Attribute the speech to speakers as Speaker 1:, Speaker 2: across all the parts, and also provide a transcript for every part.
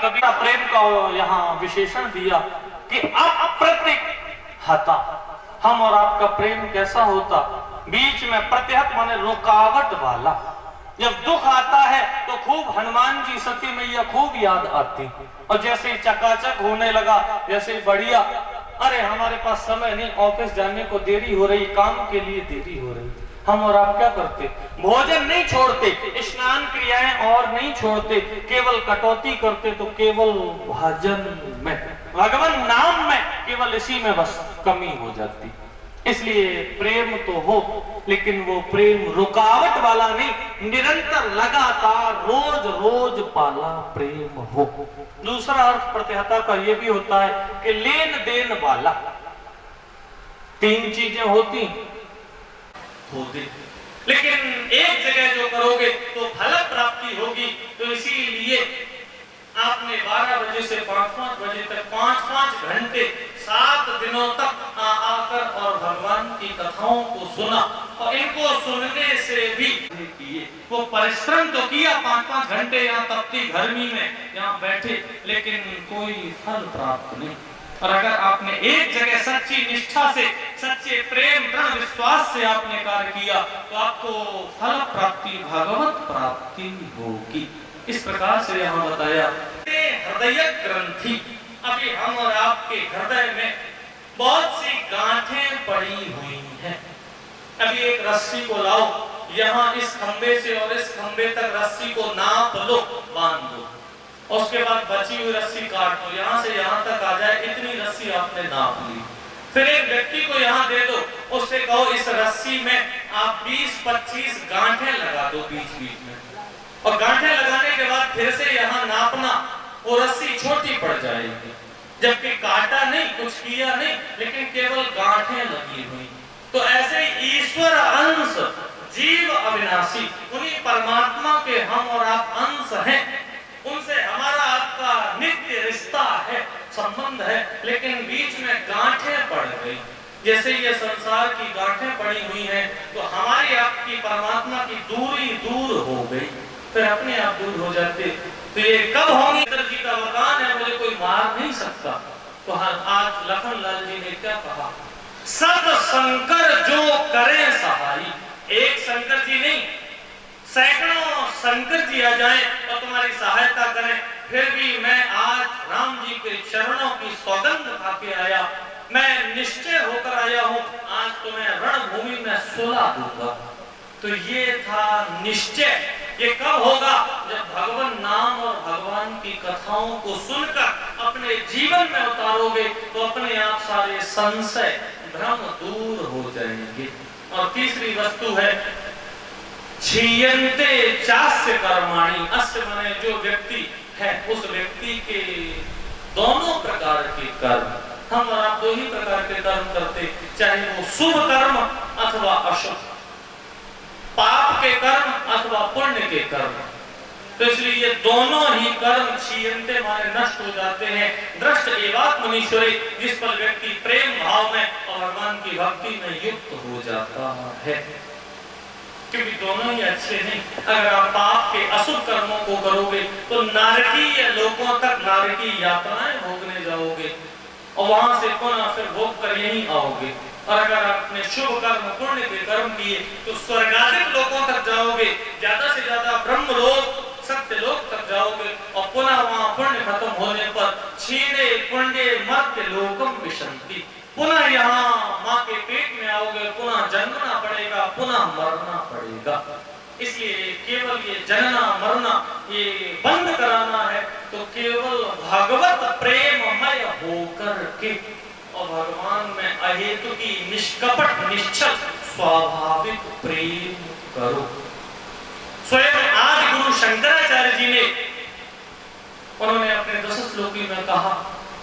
Speaker 1: कवि प्रेम का यहाँ विशेषण दिया कि अप्रतिहता। हम और आपका प्रेम कैसा होता, बीच में प्रतिहत माने रुकावट वाला। जब दुख आता है तो खूब हनुमान जी सती मैया खूब याद आती, और जैसे ही चकाचक होने लगा, जैसे ही बढ़िया, अरे हमारे पास समय नहीं, ऑफिस जाने को देरी हो रही, काम के लिए देरी हो रही। हम और आप क्या करते, भोजन नहीं छोड़ते, स्नान क्रियाएं और नहीं छोड़ते, केवल कटौती करते तो केवल भजन में, भगवान नाम में, केवल इसी में बस कमी हो जाती। इसलिए प्रेम तो हो, लेकिन वो प्रेम रुकावट वाला नहीं, निरंतर लगातार रोज रोज पाला प्रेम हो। दूसरा अर्थ प्रतिहता का ये भी होता है कि लेन देन वाला। तीन चीजें होती, लेकिन एक जगह जो करोगे तो फल प्राप्ति होगी। तो इसीलिए आपने 12 बजे से 5-5 बजे तक 5-5 घंटे 7 दिनों तक आकर और भगवान की कथाओं को सुना, और इनको सुनने से भी किए, वो परिश्रम तो किया 5-5 घंटे यहाँ तपती गर्मी में यहाँ बैठे, लेकिन कोई फल प्राप्त नहीं। और अगर आपने एक जगह सच्ची निष्ठा से, सच्चे प्रेम दृढ़ विश्वास से आपने कार्य किया तो आपको फल प्राप्ति, भगवत प्राप्ति होगी। इस प्रकार से यहाँ बताया हृदय ग्रंथि। अभी हम और आपके हृदय में बहुत सी गांठें पड़ी हुई हैं। अभी एक रस्सी को लाओ, यहाँ इस खंबे से और इस खंबे तक रस्सी को नाप लो, बांध दो, और उसके बाद बची हुई रस्सी काट दो, यहाँ से यहाँ तक आ जाए, इतनी रस्सी आपने नाप ली। फिर एक व्यक्ति को यहाँ दे दो, उससे कहो इस रस्सी में आप 20-25 गांठें लगा दो बीच बीच में, और गांठें लगाने के बाद फिर से यहाँ नापना, वो रस्सी छोटी पड़ जाएगी, जबकि काटा नहीं, कुछ किया नहीं, लेकिन केवल गांठें लगी हुई। तो ऐसे ही ईश्वर अंश, जीव अविनाशी, उन्हीं परमात्मा के हम और आप अंश हैं, उनसे हमारा आपका नित्य रिश्ता है, संबंध है, लेकिन बीच में गांठें पड़ गई। जैसे ये संसार की गांठें पड़ी हुई हैं, तो हमारी आपकी परमात्मा की दूरी दूर हो गई, फिर अपने आप दूर हो जाते। तो ये कब होंगी? जी का वरदान है, मुझे कोई मार नहीं सकता। तो आज लखन लाल जी ने क्या कहा, सब शंकर जो करे सहाई। एक शंकर जी नहीं, सैकड़ों शंकर जी आ जाएं और तुम्हारी सहायता करें, फिर भी मैं आज राम जी के चरणों की सौगंध खा के आया, मैं निश्चय होकर आया हूं, आज तुम्हें रणभूमि में सुला दूंगा। तो ये था निश्चय। ये कब होगा? जब भगवान नाम और भगवान की कथाओं को सुनकर अपने जीवन में उतारोगे, तो अपने आप सारे संशय, भ्रम दूर हो जाएंगे। और तीसरी वस्तु है क्षीयन्ते चास्य कर्माणि। अस्य माने जो व्यक्ति है, उस व्यक्ति के दोनों प्रकार के कर्म। हम और आप दो ही प्रकार के कर्म करते, चाहे वो शुभ कर्म अथवा अशुभ, पाप के कर्म अथवा पुण्य के कर्म। तो इसलिए ये दोनों ही कर्म क्षीयन्ते माने नष्ट हो जाते हैं। दृष्ट एवात्मनीश्वरे, जिस पर व्यक्ति प्रेम भाव में और भगवान की भक्ति में युक्त हो जाता है, क्योंकि दोनों ही अच्छे नहीं। अगर आप पाप के अशुभ कर्मों को करोगे तो नारकीय लोकों तक नारकीय यातनाएं भोगने जाओगे, और वहां से पुनः फिर भोग कर यहीं आओगे। और अगर आपने शुभ कर्म, पुण्य के कर्म किए तो स्वर्गादिक लोकों तक जाओगे, ज्यादा से ज्यादा ब्रह्मलोक, सत्यलोक तक जाओगे, और पुनः वहां पुण्य खत्म होने पर क्षीणे पुण्य मर्त्य लोकम विशन्ति, पुनः यहाँ माँ के पेट में आओगे, पुनः जन्मना पड़ेगा, पुनः मरना पड़ेगा। इसलिए केवल ये जनना मरना ये बंद कराना है तो केवल भगवत प्रेममय होकर के, और भगवान में अहेतु की निष्कपट निश्चल स्वाभाविक प्रेम करो। स्वयं आदि गुरु शंकराचार्य जी ने, उन्होंने अपने 10 श्लोकी में कहा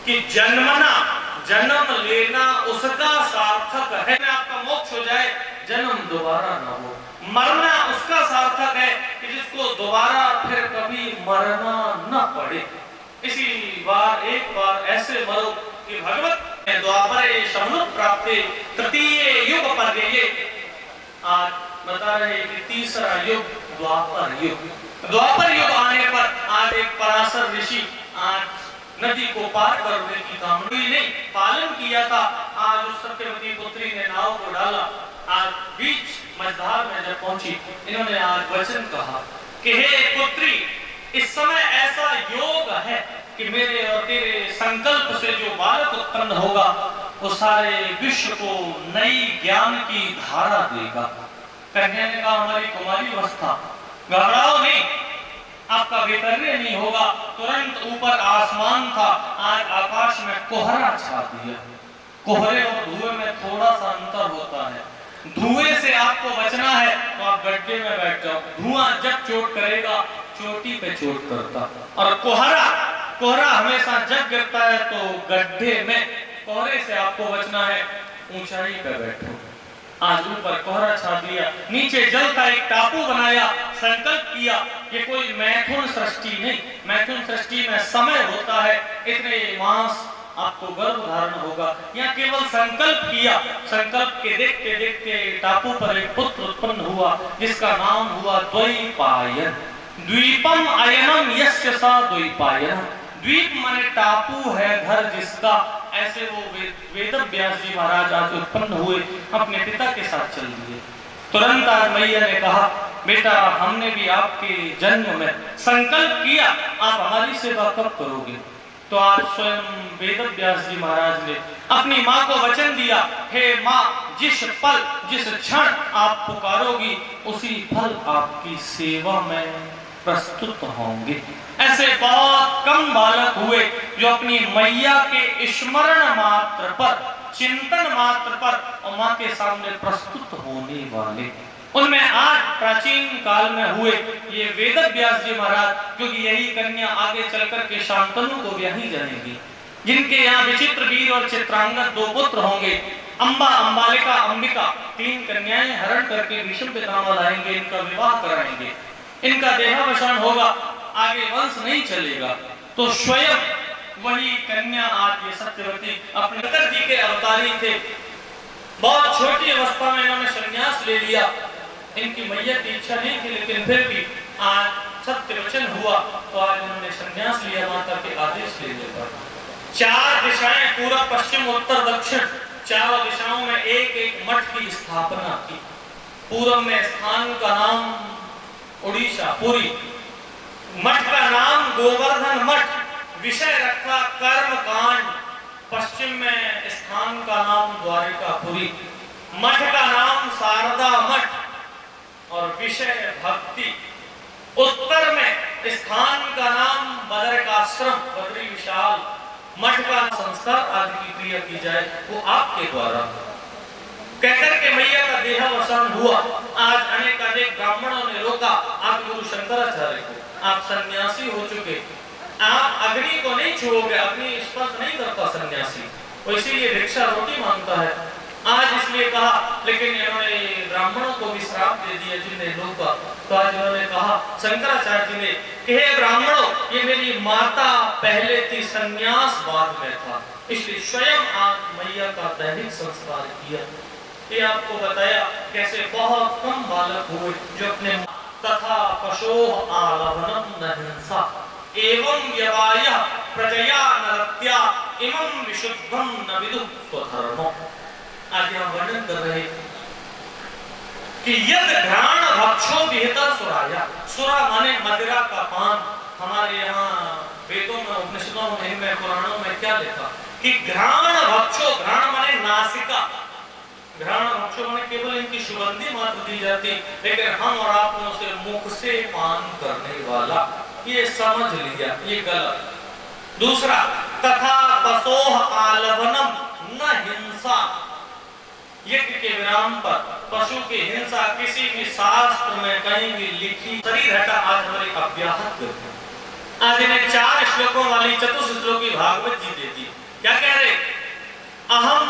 Speaker 1: कि जन्म लेना उसका सार्थक है, आपका मोक्ष हो जाए, जन्म दोबारा ना हो। मरना उसका सार्थक है कि जिसको दोबारा फिर कभी मरना न पड़े। इसी बार एक बार ऐसे मरो कि भगवत द्वापरे शमनुत प्राप्ते तृतीय युग पर ये आज बता रहे कि तीसरा युग द्वापर युग। द्वापर युग आने पर आज एक पराशर ऋषि आज नदी को पार करने की कामना ने पालन किया था। आज उस सत्यवती पुत्री ने नाव को डाला। आज बीच मझधार में जब पहुंची, इन्होंने आज वचन कहा कि हे पुत्री, इस समय ऐसा योग है कि मेरे और तेरे संकल्प से जो बालक उत्पन्न होगा वो सारे विश्व को नई ज्ञान की धारा देगा। कन्या ने कहा हमारी कुमारी अवस्था, घबराओ नहीं, आपका बेतर्य नहीं होगा। तुरंत ऊपर आसमान था, आज आकाश में कोहरा छा दिया। कोहरे और धुएं में थोड़ा सा अंतर होता है। धुएं से आपको बचना है तो आप गड्ढे में बैठ जाओ। धुआं जब चोट करेगा चोटी पे चोट करता, और कोहरा हमेशा जब गिरता है तो गड्ढे में। कोहरे से आपको बचना है, ऊंचाई पे बैठो। आज ऊपर कोहरा छा दिया, नीचे जल का एक टापू बनाया। संकल्प किया कि कोई मैथुन सृष्टि नहीं, मैथुन सृष्टि में समय होता है, इतने मास आपको गर्भ धारण होगा। यहाँ केवल संकल्प किया, संकल्प के देखते देखते टापू पर एक पुत्र उत्पन्न हुआ जिसका नाम हुआ द्वैपायन। द्वीपम अयनम यस्य सा द्वैपायन। द्वीप माने टापू है, घर जिसका। ऐसे वो वेदव्यास जी महाराज आज उत्पन्न हुए, अपने पिता के साथ चल दिए। तुरंत आज मैया ने कहा बेटा, हमने भी आपके जन्म में संकल्प किया, आप हमारी सेवा कब करोगे? तो आज स्वयं वेदव्यास जी महाराज ने अपनी माँ को वचन दिया, हे माँ, जिस पल जिस क्षण आप पुकारोगी उसी पल आपकी सेवा में प्रस्तुत होंगे। ऐसे बहुत कम बालक हुए जो अपनी मैया के स्मरण मात्र पर, चिंतन मात्र पर और माँ के सामने प्रस्तुत होने वाले। उनमें आज प्राचीन काल में हुए ये वेदव्यास जी महाराज, क्योंकि यही कन्या आगे चलकर के शांतनु को ब्याही जाएगी, जिनके यहाँ विचित्र वीर और चित्रांगद 2 पुत्र होंगे। अंबा, अंबालिका, अंबिका, 3 कन्याएं हरण करके भीष्म पितामह लाएंगे, इनका विवाह कराएंगे, इनका देहावसान होगा, आगे वंश नहीं चलेगा। तो स्वयं वही कन्या आज ये सत्यवती अपने पिता जी के अवतारी थे। बहुत छोटी अवस्था में इन्होंने संन्यास ले लिया। इनकी मैया की इच्छा नहीं थी, लेकिन फिर भी आज सत्य वचन हुआ तो आज इन्होंने संन्यास लिया माता के आदेश लेने पर। 4 दिशाएं, पूर्व, पश्चिम, उत्तर, दक्षिण, चारों दिशाओं में एक एक मठ की स्थापना की। पूर्व में स्थान का नाम उड़ीसा, पुरी, मठ का नाम गोवर्धन मठ, विषय रखा कर्म कांड। पश्चिम में स्थान का नाम द्वारिकापुरी, मठ का नाम शारदा मठ और विषय भक्ति। उत्तर में स्थान का नाम बदरिकाश्रम, बद्री विशाल, मठ का संस्कार आदि की क्रिया की जाए वो आपके द्वारा। कहकर के मैया का देहावसान हुआ। आज अनेक ब्राह्मणों ने रोका, आप गुरु शंकराचार्य को, आप सन्यासी हो चुके, आप अग्नि को नहीं छुओगे, अग्नि स्पर्श नहीं करता सन्यासी, वो इसीलिए भिक्षा रोटी मांगता है। आज इसलिए कहा, लेकिन इन्होंने ब्राह्मणों को भी श्राप दे दिया जिन्हें रोका। तो आज इन्होंने कहा शंकराचार्य जी ने कि हे ब्राह्मणों, ये मेरी माता पहले थी, सन्यास बाद में था, इसलिए स्वयं आज मैया का दैनिक संस्कार किया। ये आपको बताया कैसे बहुत कम बालक हुए जो अपने तथा पशोः आलभनम न हिंसा एवं व्यवाय प्रजया नरत्या इमं विशुद्धं न विदुः स्वधर्मो। आज हम वर्णन कर रहे कि यद घ्राण भक्षो विहिता सुराया, सुरा माने मदिरा का पान। हमारे यहाँ वेदों में, उपनिषदों में, इनमें पुराणों में क्या लिखा कि घ्राण भक्षो, घ्राण माने नासिका, घ्राण भक्षो माने केवल इनकी सुगंधी मात्र दी जाती, लेकिन हम और आप में उसे मुख से पान करने वाला, ये समझ लिया, ये गलत। दूसरा, तथा पशोः आलवनम न हिंसा, यज्ञ के विराम पर पशु की हिंसा किसी भी शास्त्र में कहीं भी लिखी शरीर हटा आज हमारे अव्याहत करते। आज इन्हें 4 श्लोकों वाली चतुश्लोकी भागवत जी देती। क्या कह रहे? अहम,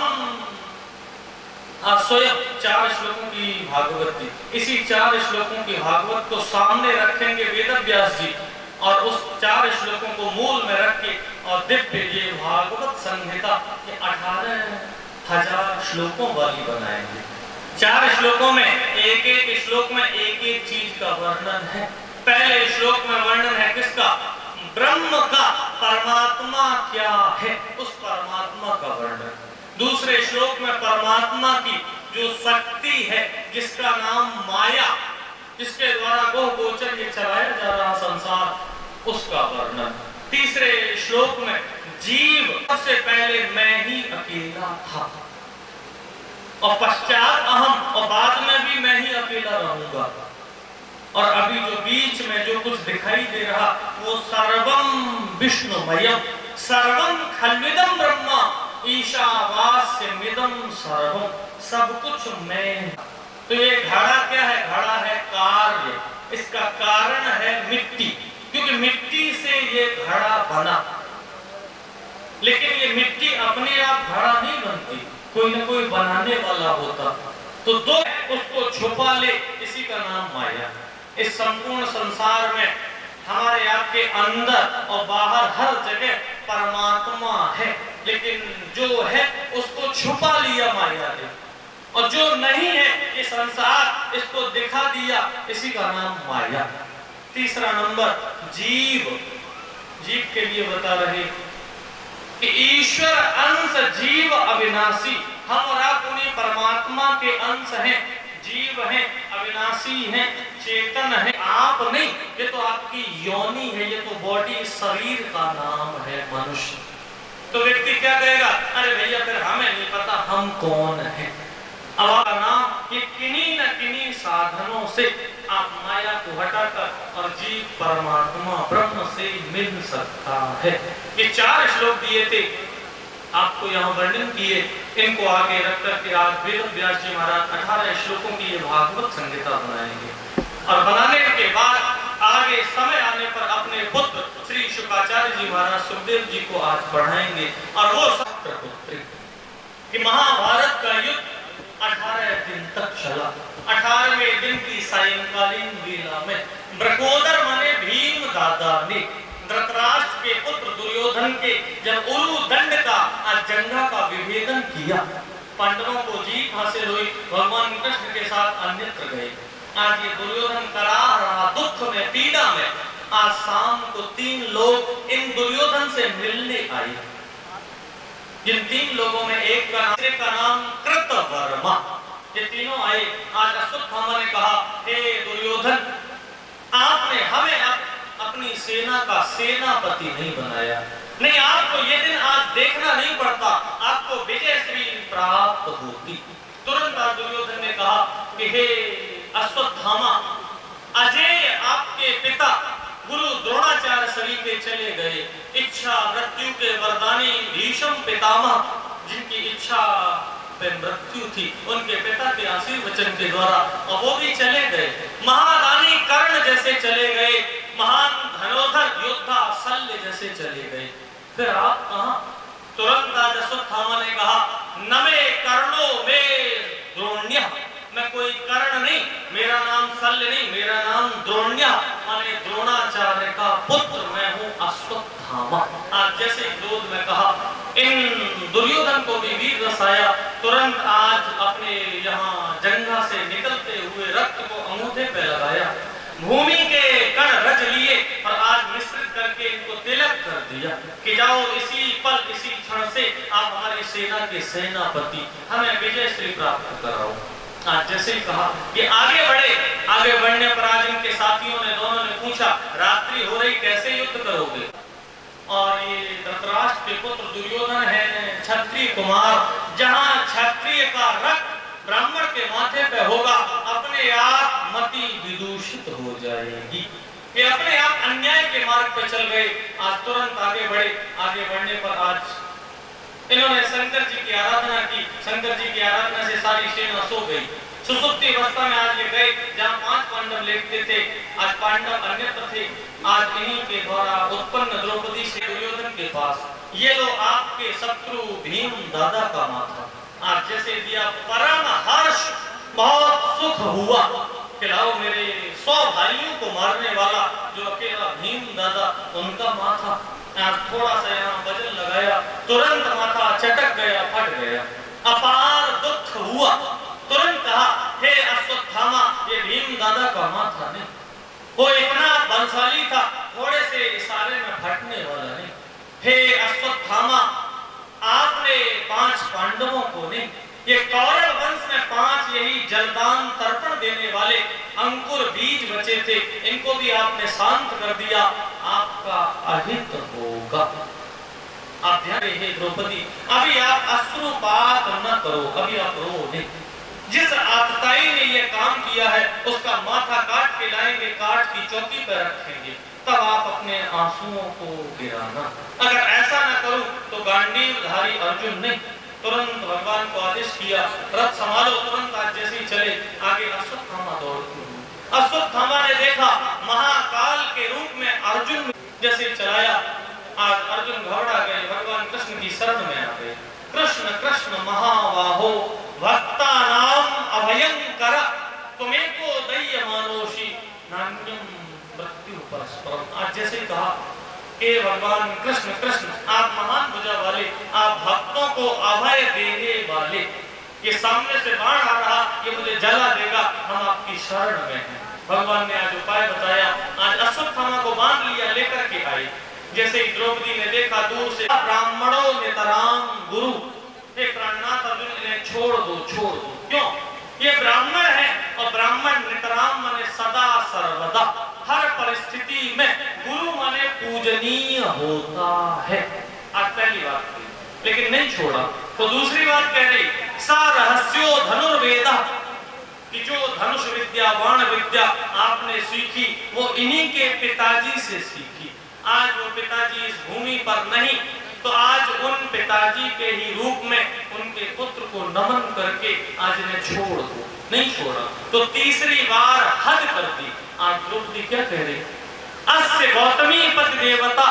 Speaker 1: स्वयं 4 श्लोकों की भागवत जी, इसी 4 श्लोकों की भागवत को सामने रखेंगे वेदव्यास जी और उस 4 श्लोकों को मूल में रख के और दिव्य ये भागवत संहिता 18,000 श्लोकों वाली बनाएंगे। 4 श्लोकों में एक एक श्लोक में एक एक चीज का वर्णन है। पहले श्लोक में वर्णन है किसका? ब्रह्म का, परमात्मा क्या है, उस परमात्मा का वर्णन। दूसरे श्लोक में परमात्मा की जो शक्ति है, जिसका नाम माया, जिसके द्वारा गो गोचर ये चलाया जा रहा संसार, उसका वर्णन। तीसरे श्लोक में जीव, सबसे पहले मैं ही अकेला था और पश्चात अहम, और बाद में भी मैं ही अकेला रहूंगा, और अभी जो बीच में जो कुछ दिखाई दे रहा वो सर्वम विष्णुमयम, सर्वम खल्विदम ब्रह्मा ईशावास्यमिदं सर्वम, सब कुछ मैं। तो ये घड़ा क्या है? घड़ा है कार्य, इसका कारण है मिट्टी, क्योंकि मिट्टी से ये घड़ा बना। लेकिन ये मिट्टी अपने आप घड़ा नहीं बनती, कोई ना कोई बनाने वाला होता। तो दो उसको छुपा ले, इसी का नाम माया। इस संपूर्ण संसार में हमारे आपके अंदर और बाहर हर जगह परमात्मा है, लेकिन जो है उसको छुपा लिया माया ने, और जो नहीं है ये संसार, इसको दिखा दिया, इसी का नाम माया। तीसरा नंबर जीव। जीव के लिए बता रहे कि ईश्वर अंश जीव अविनाशी, हम और आप उन्हीं परमात्मा के अंश हैं, जीव हैं, अविनाशी हैं, चेतन है। आप नहीं, ये तो आपकी योनि है, ये तो बॉडी, शरीर का नाम है मनुष्य। तो व्यक्ति क्या कहेगा? अरे भैया फिर हमें नहीं पता हम कौन है। अब आपका नाम कि किन्हीं न किन्हीं साधनों से आप माया को हटाकर और जीव परमात्मा ब्रह्म से मिल सकता है। ये 4 श्लोक दिए थे, आपको यहाँ वर्णन किए, इनको आगे रख करके आज वेद व्यास जी महाराज 18 श्लोकों की ये भागवत संहिता बनाएंगे, और बनाने के बाद आगे समय आने पर अपने पुत्र श्री शुकाचार्य जी महाराज सुखदेव जी को आज पढ़ाएंगे। और वो सत्र कि महाभारत का युद्ध 18 दिन तक चला। 18वें दिन की सायंकालीन वेला में ब्रकोदर माने भीम दादा ने धृतराष्ट्र के पुत्र दुर्योधन के जब उरु दंड का जंगा का विभेदन किया, पांडवों को जीत हासिल हुई, भगवान कृष्ण के साथ अन्यत्र गए। आज ये दुर्योधन करा रहा दुख में, पीड़ा में। आज शाम को 3 लोग इन दुर्योधन से मिलने आए। जिन 3 लोगों में एक का नाम कृतवर्मा, ये तीनों आए। आज अश्वत्थामा ने कहा, हे दुर्योधन, आपने हमें अपनी सेना का सेनापति नहीं बनाया, नहीं आपको ये दिन आज देखना नहीं पड़ता, आपको विजय श्री प्राप्त होती। तुरंत दुर्योधन ने कहा कि हे अश्वत्थामा, अजय आपके पिता गुरु द्रोणाचार्य सरीखे चले गए, इच्छा मृत्यु के वरदानी भीष्म पितामह, जिनकी इच्छा पे मृत्यु थी, उनके पिता के आशीर्वचन के द्वारा, और वो भी चले गए। महादानी कर्ण जैसे चले गए, महान धनुर्धर योद्धा शल्य जैसे चले गए, फिर आप कहां? तुरंत अश्वत्थामा ने कहा, नमे कर्णो में द्रोण्य, मैं कोई कर्ण नहीं, मेरा नाम शल्य नहीं, मेरा नाम द्रोण्य माने द्रोणाचार्य का पुत्र मैं हूँ अश्वत्थामा। आज जैसे क्रोध में कहा, इन दुर्योधन को भी वीर रस आया। तुरंत आज अपने यहाँ जंगा से निकलते हुए रक्त को अंगूठे पे लगाया, भूमि के कण रच लिए और आज मिश्रित करके इनको तिलक कर दिया कि जाओ इसी पल इसी क्षण से आप हमारी सेना के सेनापति, हमें विजय श्री प्राप्त कराओ। आज जैसे ही कहा कि आगे बढ़े, आगे बढ़ने पर आज इनके साथियों ने, दोनों ने पूछा, रात्रि हो रही, कैसे युद्ध करोगे? और ये धृतराष्ट्र के पुत्र दुर्योधन है क्षत्रिय कुमार, जहां क्षत्रिय का रक्त ब्राह्मण के माथे पे होगा, अपने आप मति विदूषित हो जाएगी। ये अपने आप अन्याय के मार्ग पे चल गए। आज तुरंत आगे बढ़े, आगे बढ़ने पर आज इन्होंने शंकर जी की आराधना की। शंकर जी की आराधना से सारी सेना सो गई। सुसुप्ति अवस्था में आज ये गए जहाँ 5 पांडव लेटते थे, आज पांडव अन्यत्र थे। आज इन्हीं के द्वारा उत्पन्न द्रौपदी से दुर्योधन के पास, ये लो आपके शत्रु भीम दादा का माथा। आज जैसे दिया परम हर्ष, बहुत सुख हुआ कि लाओ मेरे 100 भाइयों को मारने वाला जो अकेला भीम दादा, उनका माथा। आज थोड़ा सा यहाँ वजन लगाया, तुरंत माथा चटक गया, फट गया, अपार दुख हुआ। तुरंत कहा, हे अश्वत्थामा, ये भीम दादा का माथा नहीं, वो इतना बलशाली था, थोड़े से इशारे में फटने वाला नहीं। अश्वत्थामा आपने 5 पांडवों को नहीं, ये कौरव वंश में 5 यही जलदान तर्पण देने वाले अंकुर बीज बचे थे, इनको भी आपने शांत कर दिया, आपका अहित होगा। आप ध्यान रहे द्रौपदी, अभी आप अश्रुपात न करो, अभी आप रो नहीं। जिस आतताई ने ये काम किया है उसका माथा काट के लाएंगे, काट की चौकी पर रखेंगे, तब आप अपने आंसुओं को गिराना। अगर ऐसा न करूं तो गांडीवधारी अर्जुन ने तुरंत भगवान को आदेश किया, रथ संभालो, तुरंत आज जैसे ही चले आगे अश्वत्थामा दौड़ते हुए। अश्वत्थामा ने देखा महाकाल के रूप में अर्जुन जैसे चलाया, आज अर्जुन घबरा गए, भगवान कृष्ण की शरण में आ गए। कृष्ण कृष्ण महाबाहो भक्तानाम अभयंकर तुमेको दय्यमानोषि नान्यम मृत्यु परस्परम। आज जैसे कहा कि भगवान कृष्ण कृष्ण आप महान भुजा वाले, आप भक्तों को अभय देने वाले, ये सामने से बाण आ रहा, ये मुझे जला देगा, हम आपकी शरण में हैं। भगवान ने आज उपाय बताया, आज अश्वत्थामा को बांध लिया, लेकर के आए। जैसे ही द्रौपदी ने देखा दूर से, ब्राह्मणों नितराम गुरु, हे प्राणनाथ अर्जुन इन्हें छोड़ दो, छोड़ दो। क्यों? ये ब्राह्मण है, और ब्राह्मण नितराम माने सदा सर्वदा, हर परिस्थिति में, गुरु माने पूजनीय होता है। आज पहली बात की, लेकिन नहीं छोड़ा। तो दूसरी बात कह रही, सा रहस्यो धनुर्वेदा, कि जो धनुष विद्या बाण विद्या आपने सीखी वो इन्हीं के पिताजी से सीखी। आज वो पिताजी इस भूमि पर नहीं, तो आज उन पिताजी के ही रूप में उनके पुत्र को नमन करके आज इन्हें छोड़ दो। नहीं छोड़ा तो तीसरी बार हद कर दी। आज द्रौपदी क्या कह रही, अस्य गौतमी पति देवता,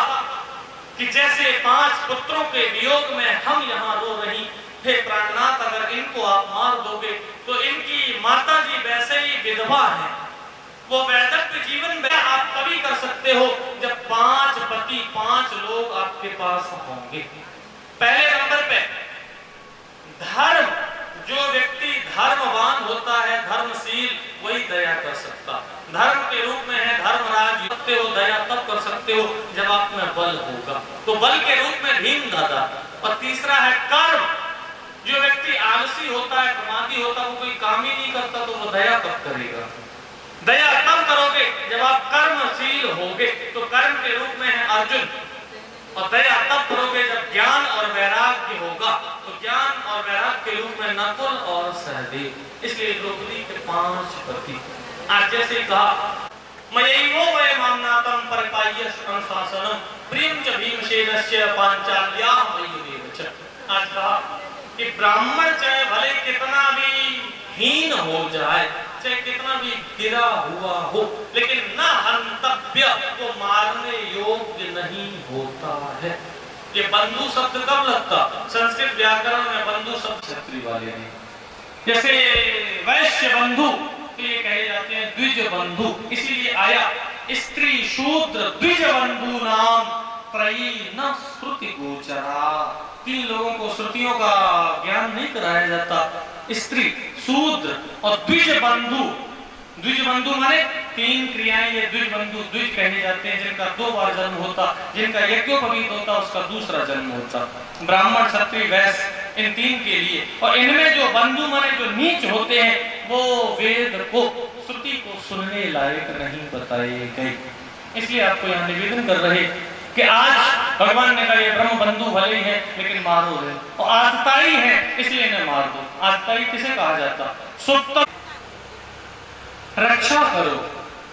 Speaker 1: कि जैसे 5 पुत्रों के वियोग में हम यहाँ रो रही, हे प्राणनाथ अगर इनको आप मार दोगे तो इनकी माता जी वैसे ही विधवा है, वो वैधव्य जीवन में आप तभी कर सकते हो जब 5 पति 5 लोग आपके पास होंगे। पहले नंबर पे धर्म, जो व्यक्ति धर्मवान होता है, धर्मशील, वही दया कर सकता। धर्म के रूप में है धर्मराज, सकते हो दया तब कर सकते हो जब आप में बल होगा, तो बल के रूप में भीम दादा। और तीसरा है कर्म, जो व्यक्ति आलसी होता है, प्रमादी होता है, वो कोई काम ही नहीं करता, तो वो दया कब करेगा? दया तब करोगे जब आप कर्मशील होगे, तो कर्म के रूप में है अर्जुन। और दया तब करोगे जब ज्ञान और वैराग्य होगा, तो ज्ञान और वैराग्य के रूप में नकुल और सहदेव। इसलिए द्रौपदी के 5 पति। आज जैसे कहा, मयैवो वयमाम्नातं परिपाह्यश्च अनुशासनं प्रियं च भीमसेनस्य पांचाल्याः मय्येव च। आज कहा कि ब्राह्मण चाहे भले कितना भी हीन हो जाए, चाहे कितना भी गिरा हुआ हो, लेकिन न हंतव्य, को मारने योग्य नहीं होता है। ये बंधु शब्द कब लगता? संस्कृत व्याकरण में बंधु शब्द क्षत्रिय वाले नहीं। जैसे वैश्य बंधु ये कहे जाते हैं द्विज बंधु, इसीलिए आया स्त्री शूद्र द्विज बंधु नाम त्रयी न श्रुति गोचरा। 3 लोगों को श्रुतियों का ज्ञान नहीं कराया जाता, स्त्री, शूद्र और द्विज बंधु। द्विज बंधु माने 3 क्रियाएं, ये द्विज बंधु द्विज कहे जाते हैं, जिनका 2 बार जन्म होता, जिनका यज्ञोपवीत होता, उसका दूसरा जन्म होता। ब्राह्मण क्षत्रिय वैश्य, इन 3 के लिए। और इनमें जो बंधु माने जो नीच होते हैं, वो वेद को, श्रुति को सुनने लायक नहीं बताए गए। इसलिए आपको यहाँ निवेदन कर रहे कि आज भगवान ने कहा ये ब्रह्म बंधु भले ही हैं, लेकिन मारो रे, और आतताई है इसलिए इन्हें मार दो। आतताई किसे कहा जाता? सुप्त रक्षा करो।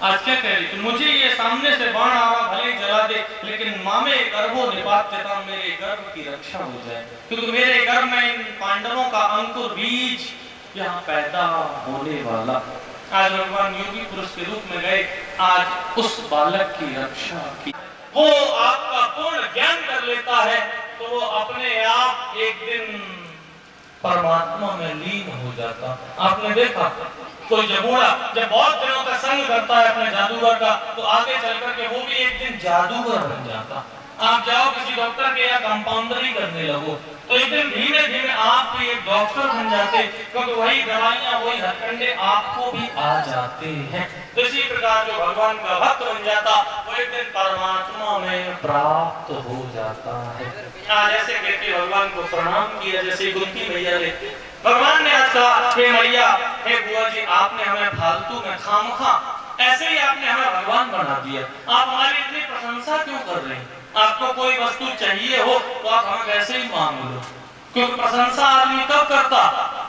Speaker 1: आज क्या कह रही, तो मुझे ये सामने से बाण आ रहा, भले जला दे, लेकिन मामे गर्भो निपात्यता, मेरे गर्भ की रक्षा हो जाए, क्योंकि मेरे गर्भ में इन पांडवों का अंकुर बीज यहाँ पैदा होने वाला। आज भगवान योगी पुरुष के रूप में गए, आज उस बालक की रक्षा की। वो आपका पूर्ण ज्ञान कर लेता है, तो वो अपने आप एक दिन परमात्मा में लीन हो जाता। आपने देखा कोई जबूड़ा जब बहुत दिनों का संग करता है अपने जादूगर का, तो आगे चल करके वो भी एक दिन जादूगर बन जाता। आप जाओ किसी डॉक्टर के या कंपाउंडरी करने लगो, तो एक दिन धीमे धीमे आप भी एक डॉक्टर बन जाते, क्योंकि वही दवाइयां वही हथकंडे आपको भी आ जाते हैं। तो इसी प्रकार जो भगवान का भक्त बन जाता वो एक दिन परमात्मा में प्राप्त हो जाता है। जैसे कहते भगवान को प्रणाम किया, जैसे कुंती मैया ने भगवान ने आज कहा, हे मैया, हे बुआ जी, आपने हमें फालतू में खामखा ऐसे ही आपने हमें भगवान बना दिया, आप हमारी इतनी प्रशंसा क्यों कर रहे हैं? आपको कोई वस्तु चाहिए हो तो आप हमें वैसे ही मांग लो, क्योंकि प्रशंसा आदमी तब करता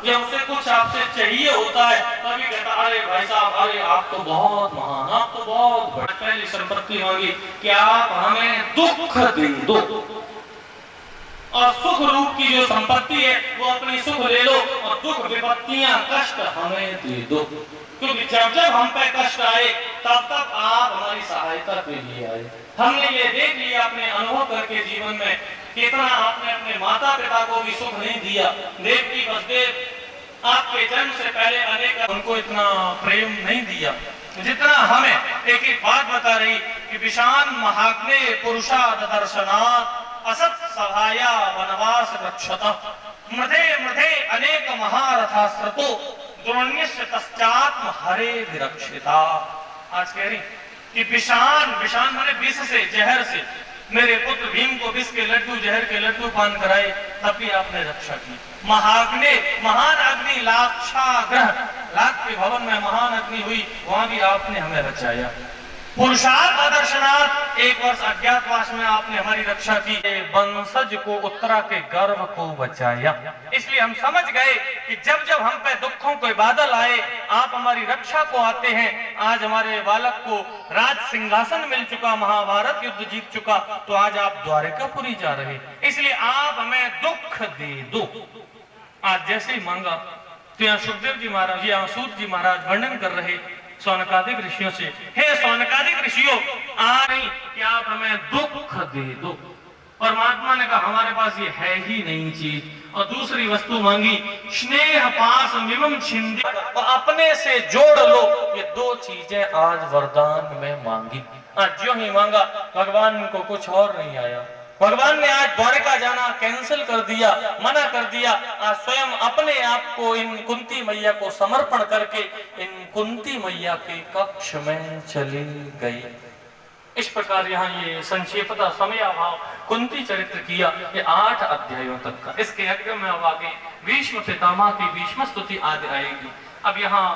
Speaker 1: जब उसे कुछ आपसे चाहिए होता है, तभी कहता अरे भाई साहब, अरे आप तो बहुत महान, आप तो बहुत बड़े। पहली संपत्ति मांगी कि आप हमें दुख दे दो, और सुख रूप की जो संपत्ति है वो अपनी सुख ले लो, और दुख विपत्तियां कष्ट हमें दे दो, क्योंकि जब जब हम पे कष्ट आए तब तक आप हमारी सहायता के लिए आए। हमने ये देख लिया अपने अनुभव करके जीवन में, कितना आपने अपने माता पिता को भी सुख नहीं दिया। देवकी वसुदेव आपके जन्म से पहले अनेक उनको इतना प्रेम नहीं दिया जितना हमें। एक एक बात बता रही कि विशान महाग्ने पुरुषा दर्शनात् असत सभाया वनवास रक्षता मृधे मृधे अनेक महारथास्त्रतो द्रोण्यस्य तस्चात्म हरे विरक्षिता। आज कह रही कि विषान, विषान माने विष से, जहर से, मेरे पुत्र भीम को विष के लड्डू, जहर के लड्डू पान कराए, तब भी आपने रक्षा की। महाग्नि, महान अग्नि, लाक्षाग्रह, लाख के भवन में महान अग्नि हुई, वहां भी आपने हमें बचाया। पुरुषार्थ दर्शनार्थ, एक वर्ष अज्ञातवास में आपने हमारी रक्षा की। वंशज को, उत्तरा के गर्भ को बचाया। इसलिए हम समझ गए कि जब जब हम पे दुखों के बादल आए, आप हमारी रक्षा को आते हैं। आज हमारे बालक को राज सिंहासन मिल चुका, महाभारत युद्ध जीत चुका, तो आज आप द्वारिकापुरी जा रहे, इसलिए आप हमें दुख दे दो। आज जैसे ही मांगा तो यहाँ सुखदेव जी महाराज, यहाँ सूत जी महाराज वर्णन कर रहे सौनकादिक ऋषियों से, हे सौनकादिक ऋषियों, आ रही कि आप हमें दुख दे दो। परमात्मा ने कहा हमारे पास ये है ही नहीं चीज। और दूसरी वस्तु मांगी, स्नेह पास मिमम छिंदे, और अपने से जोड़ लो। ये दो चीजें आज वरदान में मांगी। आज जो ही मांगा, भगवान को कुछ और नहीं आया। भगवान ने आज द्वारिका जाना कैंसिल कर दिया, मना कर दिया। आज स्वयं अपने आप को इन कुंती मैया को समर्पण करके इन कुंती मैया के कक्ष में चली गई। इस प्रकार यहाँ ये संक्षेपता, समय अभाव, कुंती चरित्र किया, ये 8 अध्यायों तक का। इसके अग्र में अब आगे भीष्म पितामह की भीष्म स्तुति आदि आएगी। अब यहाँ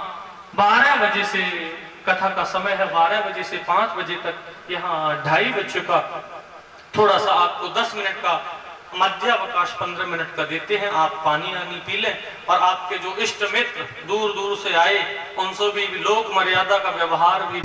Speaker 1: 12 बजे से कथा का समय है, 12 बजे से 5 बजे तक यहाँ 2:30 बज चुका। थोड़ा सा आपको 10 मिनट का मध्य अवकाश 15 मिनट का देते हैं। आप पानी आनी पी लें, और आपके जो इष्ट मित्र दूर दूर से आए उनसे भी लोक मर्यादा का व्यवहार भी।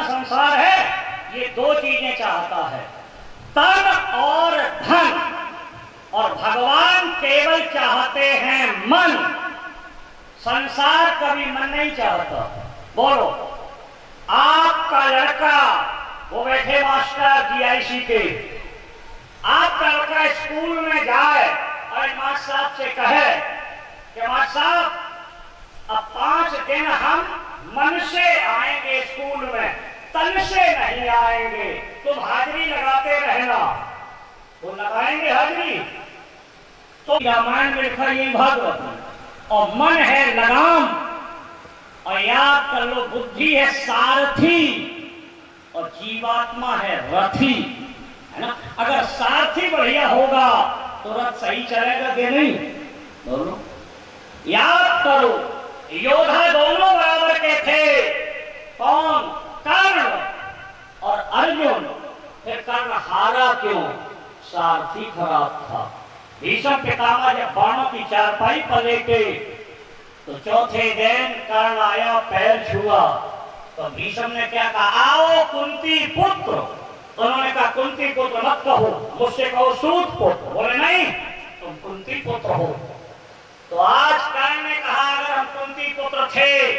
Speaker 2: संसार है ये 2 चीजें चाहता है, तन और धन, और भगवान केवल चाहते हैं मन। संसार कभी मन नहीं चाहता। बोलो, आपका लड़का, वो बैठे मास्टर GIC के, आपका लड़का स्कूल में जाए और मास्टर साहब से कहे कि मास्टर साहब अब 5 दिन हम मन से आएंगे स्कूल में, तन से नहीं आएंगे, तुम हाजिरी लगाते रहना। वो लगाएंगे हाजिरी? तो रामायण में लिखा ये भागवत में, और मन है लगाम, और याद कर लो बुद्धि है सारथी और जीवात्मा है रथी, है ना। अगर सारथी बढ़िया होगा तो रथ सही चलेगा कि नहीं? बोलो, याद करो योद्धा दोनों बराबर के थे। कौन? कर्ण और अर्जुन। फिर कर्ण हारा क्यों? सारथी खराब था। भीष्म पितामह जब बाणों की चारपाई पर लेके तो चौथे दिन कर्ण आया, पैर छुआ, तो भीष्म ने क्या कहा? आओ कुंती पुत्र। उन्होंने कहा कुंती पुत्र मत कहो, मुझसे कहो सूत पुत्र। बोले नहीं, तुम कुंती पुत्र हो। तो आज कर्ण ने कहा अगर हम कुंती पुत्र थे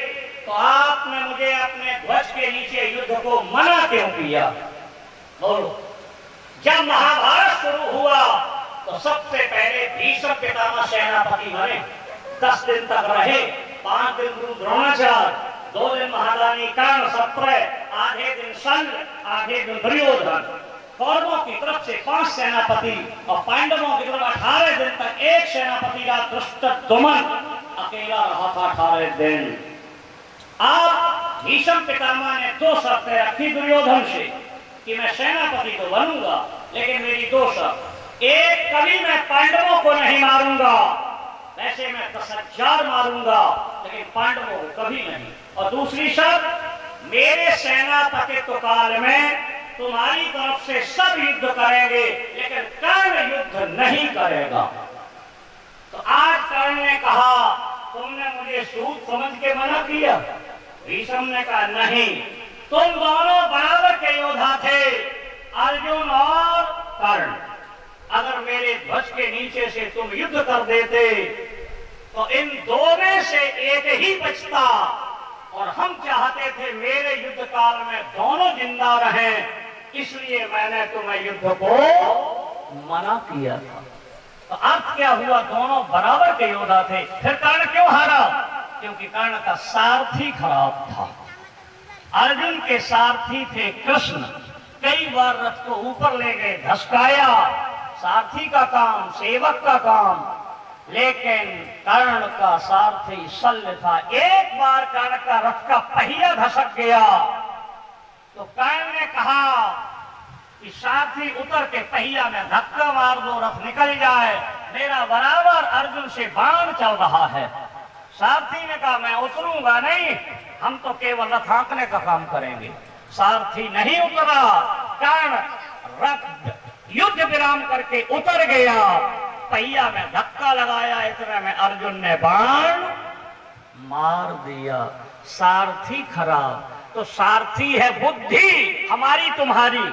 Speaker 2: तो आपने मुझे अपने ध्वज के नीचे युद्ध को मना क्यों किया? बोलो। जब महाभारत शुरू हुआ तो सबसे पहले भीष्म पितामह सेनापति बने, 10 दिन तक रहे। 5 दिन गुरु द्रोणाचार्य, 2 दिन महादानी कर्ण, 17, आधे दिन शल्य, आधे दिन दुर्योधन। कौरवों की तरफ से 5 सेनापति और पांडवों की तरफ 18 दिन तक एक सेनापति का धृष्टद्युम्न अकेला रहा था 18 दिन। आप भीष्म पितामह ने 2 शर्तें रखी दुर्योधन से कि मैं सेनापति तो बनूंगा, लेकिन मेरी 2 शर्त। एक, कभी मैं पांडवों को नहीं मारूंगा, वैसे मैं 10,000 मारूंगा, लेकिन पांडवों को कभी नहीं। और दूसरी शर्त, मेरे सेनापतित्व काल में तुम्हारी तरफ से सब युद्ध करेंगे, लेकिन कर्ण युद्ध नहीं करेगा। तो आज कर्ण ने कहा तुमने मुझे सूत समझ के मना किया। भीष्म ने कहा नहीं, तुम दोनों बराबर के योद्धा थे, अर्जुन और कर्ण। अगर मेरे ध्वज के नीचे से तुम युद्ध कर देते तो इन 2 में से एक ही बचता, और हम चाहते थे मेरे युद्ध काल में दोनों जिंदा रहें, इसलिए मैंने तुम्हें युद्ध को मना किया था। तो अब क्या हुआ? दोनों बराबर के योद्धा थे। फिर कर्ण क्यों हारा? क्योंकि कर्ण का सारथी खराब था। अर्जुन के सारथी थे कृष्ण, कई बार रथ को ऊपर ले गए, धसकाया, सारथी का काम, सेवक का काम। लेकिन कर्ण का सारथी शल्य था। एक बार कर्ण का रथ का पहिया धसक गया तो कर्ण ने कहा कि सारथी उतर के पहिया में धक्का मार दो, रथ निकल जाए, मेरा बराबर अर्जुन से बाण चल रहा है। सारथी ने कहा मैं उतरूंगा नहीं, हम तो केवल रथ हाँकने का काम करेंगे। सारथी नहीं उतरा, कर्ण रथ युद्ध विराम करके उतर गया, पहिया में धक्का लगाया, इतने में अर्जुन ने बाण मार दिया। सारथी खराब। तो सारथी है बुद्धि हमारी तुम्हारी।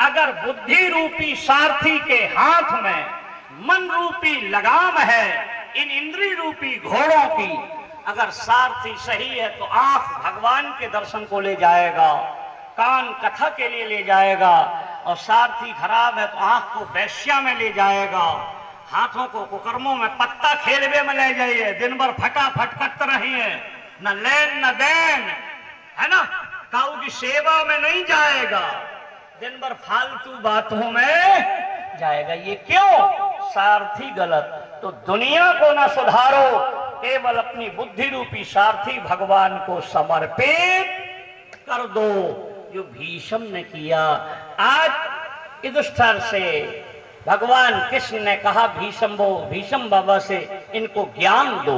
Speaker 2: अगर बुद्धि रूपी सारथी के हाथ में मन रूपी लगाम है, इन इंद्रिय रूपी घोड़ों की, अगर सारथी सही है तो आंख भगवान के दर्शन को ले जाएगा, कान कथा के लिए ले जाएगा, और सारथी खराब है तो आंख को वैश्या में ले जाएगा, हाथों को कुकर्मों में पत्ता खेलवे में ले जाइए, दिन भर फटाफट कट रही है, न लेन न देन, है ना, काऊ की सेवा में नहीं जाएगा, दिन भर फालतू बातों में जाएगा। ये क्यों? सारथी गलत। तो दुनिया को ना सुधारो, केवल अपनी बुद्धि रूपी सारथी भगवान को समर्पित कर दो, जो भीष्म ने किया। आज युधिष्ठिर से भगवान कृष्ण ने कहा भीष्म बाबा से इनको ज्ञान दो,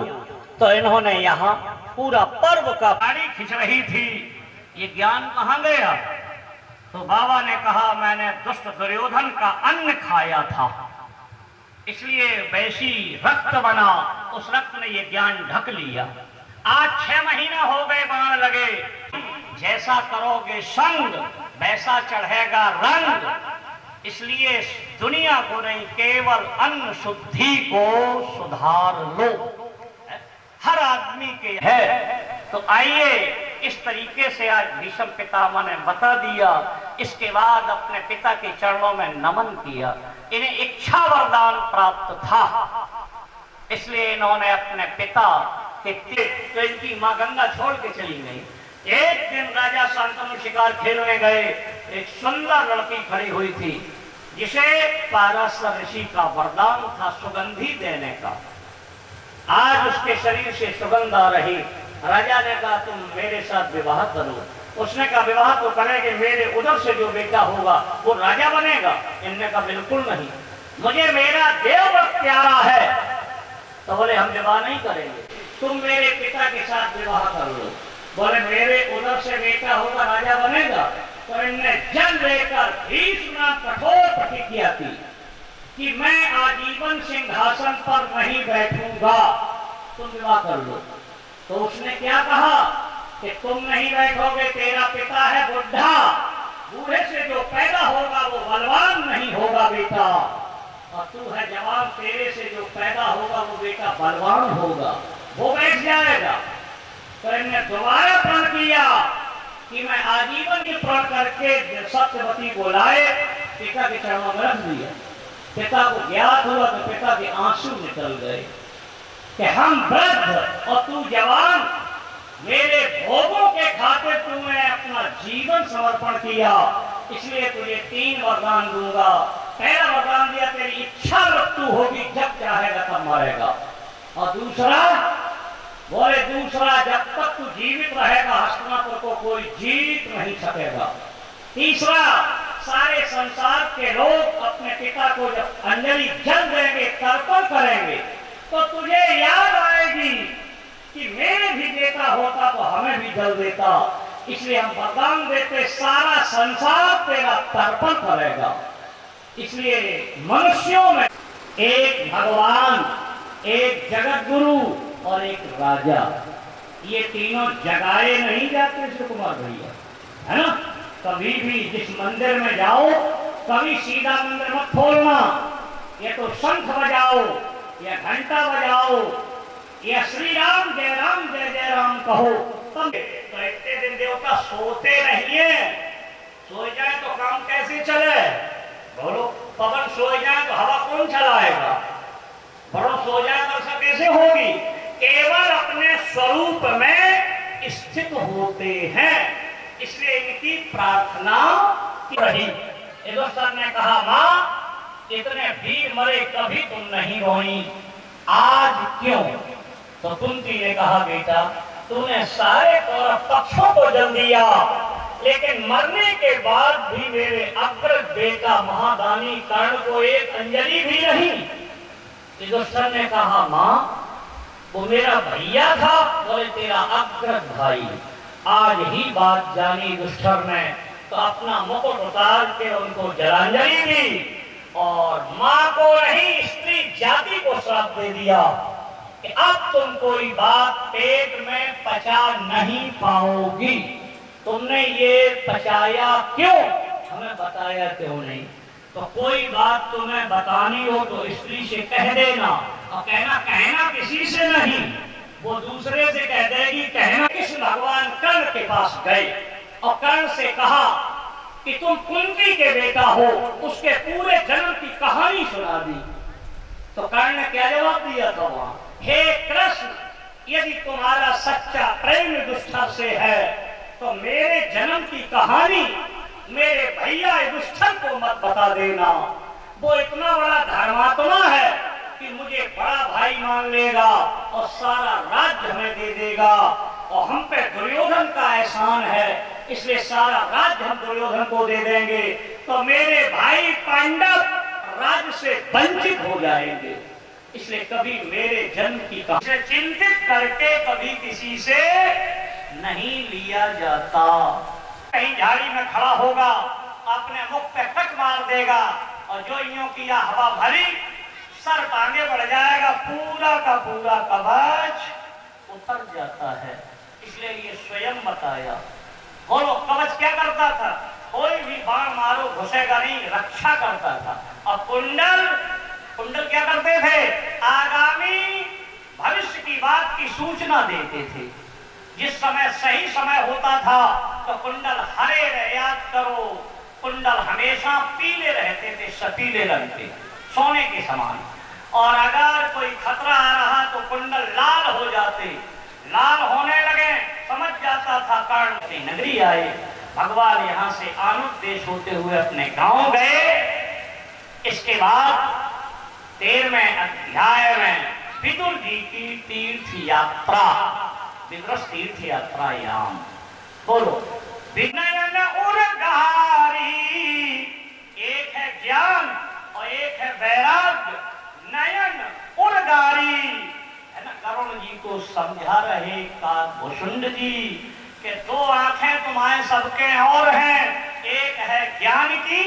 Speaker 2: तो इन्होंने यहाँ पूरा पर्व का गाड़ी खींच रही थी, ये ज्ञान कहाँ गया? तो बाबा ने कहा मैंने दुष्ट दुर्योधन का अन्न खाया था, इसलिए वैसी रक्त बना, उस रक्त ने ये ज्ञान ढक लिया। आज 6 महीना हो गए बाण लगे, जैसा करोगे संग वैसा चढ़ेगा रंग, इसलिए दुनिया को नहीं केवल अन्न शुद्धि को सुधार लो, हर आदमी के है। तो आइए इस तरीके से आज भीष्म पितामह ने बता दिया। इसके बाद अपने पिता के चरणों में नमन किया। इन्हें इच्छा वरदान प्राप्त था, इसलिए इन्होंने अपने पिता के तो इनकी मां गंगा छोड़ के चली गई। एक दिन राजा शांतनु शिकार खेलने गए, एक सुंदर लड़की खड़ी हुई थी जिसे पाराशर ऋषि का वरदान था सुगंधी देने का। आज उसके शरीर से सुगंध आ रही। राजा ने कहा तुम मेरे साथ विवाह करो। उसने कहा विवाह तो करेंगे, मेरे उधर से जो बेटा होगा वो राजा बनेगा। इनने कहा बिल्कुल नहीं, मुझे मेरा देवव्रत प्यारा है। तो बोले हम विवाह नहीं करेंगे, तुम मेरे पिता के साथ विवाह कर लो। बोले मेरे उधर से बेटा होगा राजा बनेगा। तो इनने जन लेकर भीष्म कठोर प्रतिज्ञा की कि मैं आजीवन सिंहासन पर नहीं बैठूंगा, तुम विवाह कर लो। तो उसने क्या कहा कि तुम नहीं बैठोगे, तेरा पिता है बुढ़ा, बूढ़े से जो पैदा होगा वो बलवान नहीं होगा बेटा, और तू है जवान, तेरे से जो पैदा होगा वो बेटा बलवान होगा, वो बैठ जाएगा। तो इन्हें दोबारा प्रण किया कि मैं आजीवन की प्रण करके सत्यवती बोलाए, पिता के चरणों में रख दिया। पिता को ज्ञात हुआ तो पिता के आंसू निकल गए कि हम वृद्ध और तू जवान, मेरे भोगों के खातिर तूने अपना जीवन समर्पण किया, इसलिए तुझे 3 वरदान दूंगा। पहला वरदान दिया तेरी इच्छा मृत्यु होगी, जब चाहेगा तब मरेगा। और दूसरा बोले दूसरा जब तक तू जीवित रहेगा हस्तिनापुर को कोई जीत नहीं सकेगा। तीसरा सारे संसार के लोग अपने पिता को जब अंजलि जल देंगे, तर्पण करेंगे, तो तुझे याद आएगी कि मेरे भी बेटा होता तो हमें भी जल देता, इसलिए हम वरदान देते सारा संसार तेरा तर्पण करेगा। इसलिए मनुष्यों में एक भगवान, एक जगत गुरु और एक राजा, ये तीनों जगाए नहीं जाते श्री कुमार भैया, है ना। कभी भी जिस मंदिर में जाओ कभी सीधा मंदिर मत खोलना, ये तो शंख बजाओ या घंटा बजाओ या श्री राम जय जय राम कहो। तब तो इतने दिन देवता सोते नहीं है, सो जाए तो काम कैसे चले? बोलो, पवन सो जाए तो हवा कौन चलाएगा? बड़ों सो जाए तो ऐसा कैसे होगी? केवल अपने स्वरूप में स्थित होते हैं, इसलिए इनकी प्रार्थना की रही। युधिष्ठिर ने कहा मां इतने वीर मरे कभी तुम नहीं रोई, आज क्यों? तो कुंती ने कहा बेटा तूने सारे कौरव पक्षों को जल दिया, लेकिन मरने के बाद भी मेरे अग्रज बेटा महादानी कर्ण को एक अंजलि भी नहीं। युधिष्ठिर ने कहा मां वो मेरा भैया था। बोले तेरा अग्रज भाई। आज ही बात जानी युधिष्ठिर ने, तो अपना मुकुट उतार के उनको जलांजलि दी और मां को नहीं स्त्री जाति को श्राप दे दिया कि अब तुम कोई बात पेट में पचा नहीं पाओगी। तुमने ये पचाया क्यों, हमें बताया क्यों नहीं? तो कोई बात तुम्हें बतानी हो तो स्त्री से कह देना, और कहना किसी से नहीं, वो दूसरे से कह देगी कहना। कृष्ण भगवान कर्ण के पास गए और कर्ण से कहा कि तुम कुंती के बेटा हो, उसके पूरे जन्म की कहानी सुना दी। तो कर्ण ने क्या जवाब दिया था वहां? हे कृष्ण, यदि तुम्हारा सच्चा प्रेम युधिष्ठिर से है तो मेरे जन्म की कहानी मेरे भैया युधिष्ठिर को मत बता देना। वो इतना बड़ा धर्मात्मा है कि मुझे बड़ा भाई मान लेगा और सारा राज्य हमें दे देगा, और हम पे दुर्योधन का एहसान है, इसलिए सारा राज्य हम दुर्योधन को दे देंगे, तो मेरे भाई पांडव राज्य से वंचित हो जाएंगे। इसलिए कभी मेरे जन्म की कहानी चिंतित करके कभी किसी से नहीं लिया जाता। कहीं झाड़ी में खड़ा होगा, अपने मुख पे कट मार देगा, और जो यूं किया हवा भरी, सर आगे बढ़ जाएगा, पूरा का पूरा कवच उतर जाता है। इसलिए ये स्वयं बताया। बोलो कवच क्या करता था? कोई भी बाण मारो घुसेगा नहीं, रक्षा करता था। और कुंडल क्या करते थे? आगामी भविष्य की बात की सूचना देते थे। जिस समय सही समय होता था तो कुंडल हरे रहे, याद करो, कुंडल हमेशा पीले रहते थे, सपीले रंग के, सोने के समान। और अगर कोई खतरा आ रहा तो कुंडल लाल हो जाते, लाल होने लगे समझ जाता था कर्ण की नगरी आए। भगवान यहाँ से आनुदेश होते हुए अपने गांव गए। इसके बाद 13वें अध्याय में विदुर जी की तीर्थ यात्रा, विदुर तीर्थ यात्रा याम, बोलो। विनयन उर्गारी, एक है ज्ञान और एक है वैराग्य। नयन उर्गारी है ना, करुण जी को समझा रहे काकभूषुंड जी के 2 आंखें तुम्हारे सबके और हैं, एक है ज्ञान की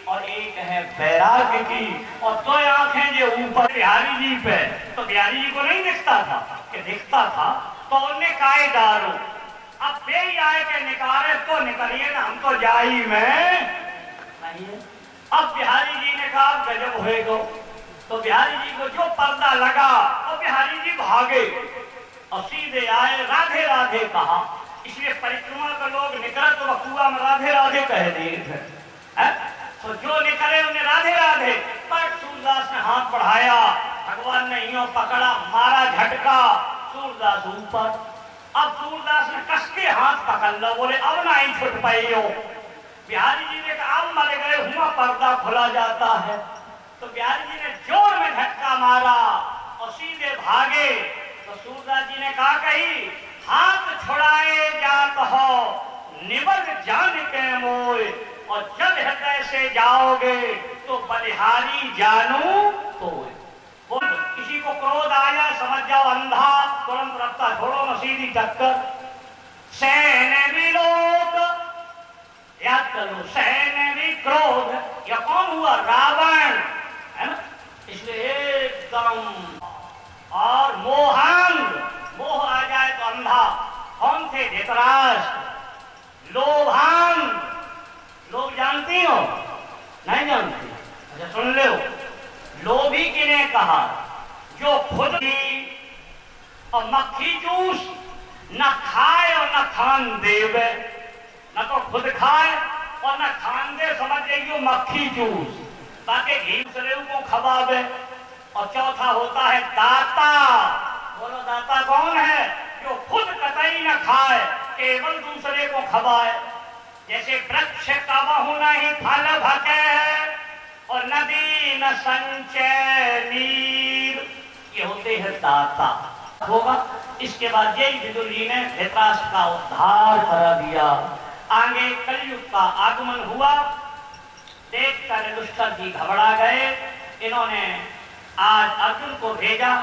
Speaker 2: और एक है वैराग्य की, और 2 आंखें जो ऊपर बिहारी जी पे, तो बिहारी जी को नहीं दिखता था कि दिखता था तो उन्हें काहे डारो, अब बे आए के निकाले तो निकलिए ना, हम तो जाई में नहीं है। अब बिहारी जी ने कहा गजब होएगा, तो बिहारी जी को जो पर्दा लगा और बिहारी जी भागे और सीधे आए, राधे राधे कहा। इसलिए परिक्रमा के लोग निकले तो कुआ में राधे राधे कह दिए थे, तो जो निकले उन्हें राधे राधे। पर सूरदास ने हाथ बढ़ाया, भगवान ने यूं पकड़ा, मारा झटका, सूरदास ऊपर। अब सूरदास ने कस के हाथ पकड़ लो, बोले अब ना ही छुट पाई हो। बिहारी जी ने कहा अब मर गए, हुआ पर्दा खुला जाता है। तो बिहारी जी ने जोर में झटका मारा और सीधे भागे। तो सूरदास जी ने कहा कही हाथ छुड़ाए जात हो निबल जान के मोय, और जब हृदय से जाओगे तो बलिहारी जानू तो। किसी को क्रोध आया समझ जाओ अंधा, तुरंत रफ्ता छोड़ो न सीधी टक्कर। सैन विरोध, याद करो, सैन भी क्रोध, यह कौन हुआ? रावण, है ना। इसलिए एकदम, और मोहांग, मोह आ जाए तो अंधा। कौन थे? धृतराष्ट्र। लोभांग, लोग जानती हो? नहीं जानती? अच्छा सुन लो, लोभी किने कहा? जो खुद भी और मक्खी जूस न खाए और न खान देवे, न तो खुद खाए और न खान दे, समझ जाइए मक्खी जूस, ताकि घी दूसरे को खवावे। और चौथा होता है दाता। बोलो दाता कौन है? जो खुद कतई न खाए, केवल दूसरे को खवाए। जैसे वृक्ष का बहु नहीं फल भके और नदी न संचय नीर, ये होते हैं दाता। होगा। इसके बाद यही विदुर जी ने धृतराष्ट्र का उद्धार करा दिया। आगे कलयुग का आगमन हुआ, देखकर युधिष्ठिर जी घबरा गए। इन्होंने आज अर्जुन को भेजा।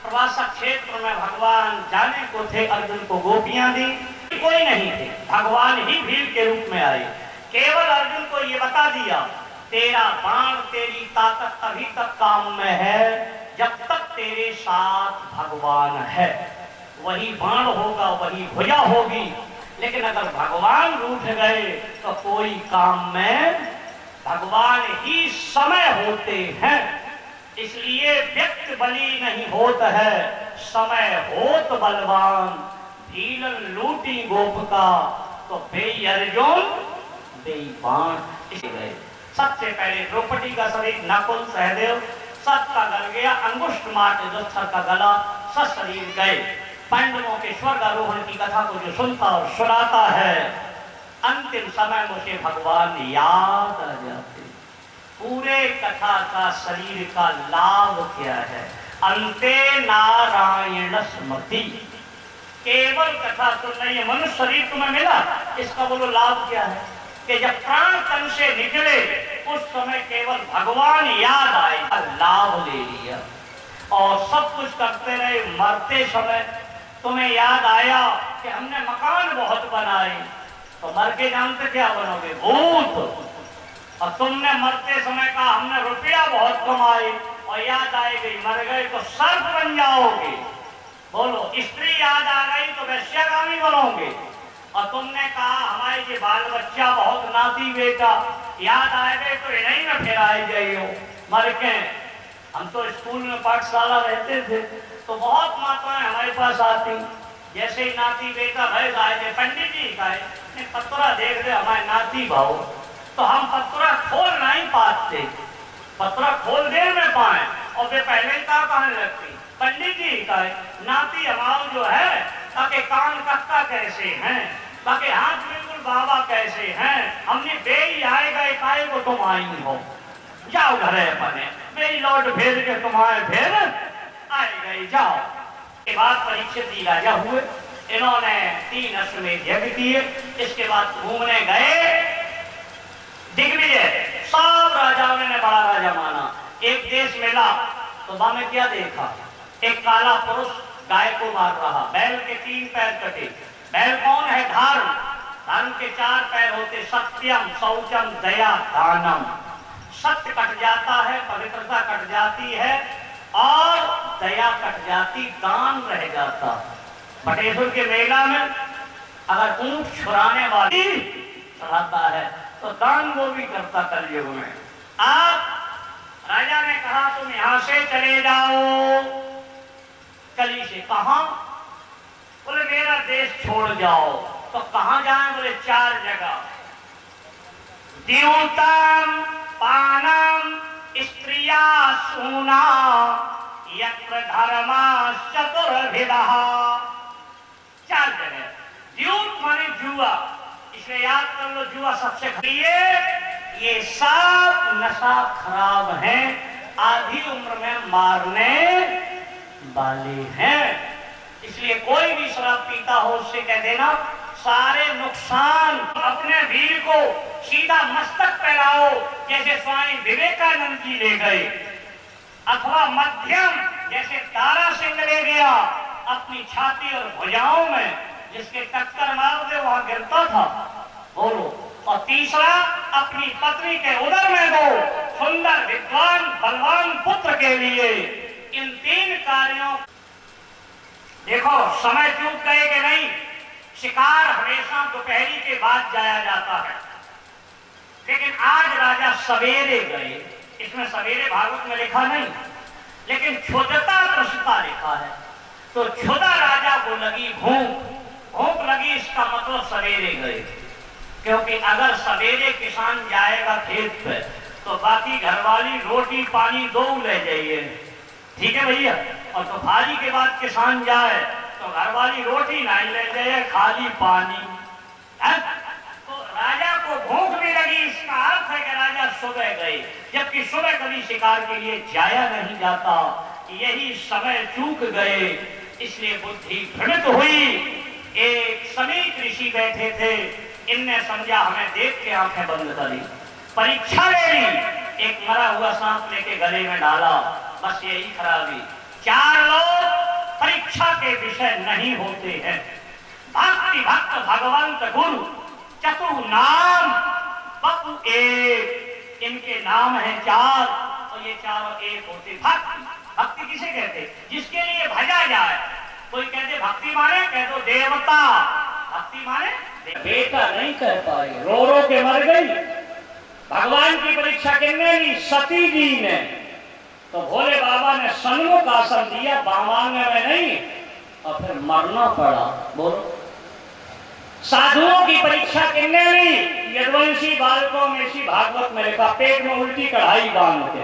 Speaker 2: प्रवासक क्षेत्र में भगवान जाने को थे, अर्जुन को गोपियां दी, कोई नहीं थे, भगवान ही भीड़ के रूप में आए। केवल अर्जुन को ये बता दिया, तेरा बाण, तेरी ताकत अभी तक काम में है जब तक तेरे साथ भगवान है। वही बाण होगा, वही भुजा होगी, लेकिन अगर भगवान रूठ गए तो कोई काम में भगवान ही समय होते हैं। इसलिए व्यक्ति बली नहीं होता है, समय होत बलवान। भीलन लूटी गोपका तो बेई अर्जुन बेई बाण। गए सबसे पहले द्रौपदी का शरीर, नकुल सहदेव सबका गल गया, अंगुष्ठ मार युधिष्ठिर का गला, सब शरीर गए। पांडवों के स्वर्ग आरोहण की कथा को जो सुनता और सुनाता है, अंतिम समय मुझे भगवान याद आ जाते। पूरे कथा का शरीर का लाभ क्या है? अंते नारायण स्मृति। केवल कथा सुन रही है, मनुष्य शरीर तुम्हें मिला, इसका बोलो लाभ क्या है? कि जब प्राण तन से निकले उस समय केवल भगवान याद आए, लाभ ले लिया और सब कुछ करते रहे। मरते समय तुम्हें याद आया कि हमने मकान बहुत बनाए, तो मर के जानते क्या बनोगे? भूत। और तुमने मरते समय कहा हमने रुपया बहुत कमाए, और याद आएगी मर गए तो सर्प बन जाओगे। बोलो, स्त्री याद आ गई तो वैश्यागामी बनोगे। और तुमने कहा हमारे ये बाल बच्चा बहुत नाती बेटा, याद आ गए तो इन्हीं में फिर आए जाइयो मर के। हम तो स्कूल में पाठशाला रहते थे तो बहुत माताएं हमारे पास आती, जैसे ही नाती बेटा भैंस आए थे, पंडित जी का है पत्रा देख दे हमारे नाती भाव, तो हम पत्रा खोल नहीं पाते, पत्रा खोल देर में पाए और वे पहले ही कहने लगती पंडित जी का है नाती हमारा जो है, ताकि कान कक्का कैसे हैं, ताकि हाथ बिल्कुल बाबा कैसे हैं, हमने बे ही आएगा एकाए को तुम आई हो, जाओ घरे अपने बे लौट भेज के तुम्हारे फिर आए गए, जाओ। के बाद परीक्षित जी राजा हुए, इन्होंने 3 अश्वमेध यज्ञ किए, इसके बाद घूमने गए दिग्विजय, सब राजाओं ने बड़ा राजा माना। एक देश मिला तो वहां में क्या देखा, एक काला पुरुष गाय को मार रहा, बैल के 3 पैर कटे, बैल कौन है, धर्म, धर्म के 4 पैर होते, सत्यम शौचम दया दानम, सत्य कट जाता है, पवित्रता कट जाती है और दया कट जाती, दान रह जाता। बटेश्वर के मेला में अगर ऊंट छुड़ाने वाली रहता है तो दान वो भी करता कलयुग में। आप राजा ने कहा तुम यहां से चले जाओ, कली से कहा, बोले मेरा देश छोड़ जाओ, तो कहां जाए, बोले 4 जगह, द्यूतम पानम स्त्रिया सूना यत्र धर्मा चतुर्भिदा, 4 जगह। द्यूत माने जुआ, इसलिए याद कर लो जुआ सबसे खरीय, ये सब नशा खराब है, आधी उम्र में मारने वाले हैं, इसलिए कोई भी शराब पीता हो उससे कह देना सारे नुकसान अपने वीर को सीधा मस्तक पे लाओ, जैसे स्वामी विवेकानंद जी ले गए, अथवा मध्यम जैसे तारा सिंह ले गया अपनी छाती और भुजाओं में, जिसके टक्कर मार दे वहां गिरता था, बोलो। और तीसरा अपनी पत्नी के उदर में दो, सुंदर विद्वान बलवान पुत्र के लिए। इन 3 कार्यों, देखो समय चूक गए कि नहीं, शिकार हमेशा दोपहरी के बाद जाया जाता है, लेकिन आज राजा सवेरे गए, इसमें सवेरे भागवत में लिखा नहीं, लेकिन क्षुधता प्रसुता लिखा है, तो क्षुधा राजा को लगी भूख, भूख लगी, इसका मतलब सवेरे गए, क्योंकि अगर सवेरे किसान जाएगा खेत पे तो बाकी घरवाली रोटी पानी 2 ले जाइए, ठीक है भैया, और दोपहरी के बाद किसान जाए तो घरवाली रोटी नहीं ले जाए, खाली पानी है? तो राजा को भूख भी लगी, इसका अर्थ है कि राजा सुबह गए, जबकि सुबह कभी शिकार के लिए जाया नहीं जाता, यही समय चूक गए, इसलिए बुद्धि भ्रमित हुई। एक समीप ऋषि बैठे थे, इनने समझा हमें देख के आंखें बंद करी, परीक्षा ले ली, एक मरा हुआ सांप लेके गले में डाला, बस यही खराबी। 4 लोग परीक्षा के विषय नहीं होते हैं, भक्ति भक्त भगवंत गुरु चतु नाम बपु एक, इनके नाम है 4 और ये 4 एक होते। भक्ति, भक्ति किसे कहते, जिसके लिए भजा जाए, कोई कहते भक्ति माने कह दो देवता, भक्ति माने बेटा नहीं कह पाई, रो रो के मर गई, भगवान की परीक्षा किसने ली, सती जी ने, तो भोले बाबा ने सन्मुख आसन दिया, बामांगे में नहीं, और फिर मरना पड़ा। बोलो साधुओं की परीक्षा किसने ली, यदुवंशी बालकों में सी भागवत में लिखा, पेट में उल्टी कढ़ाई बांध के,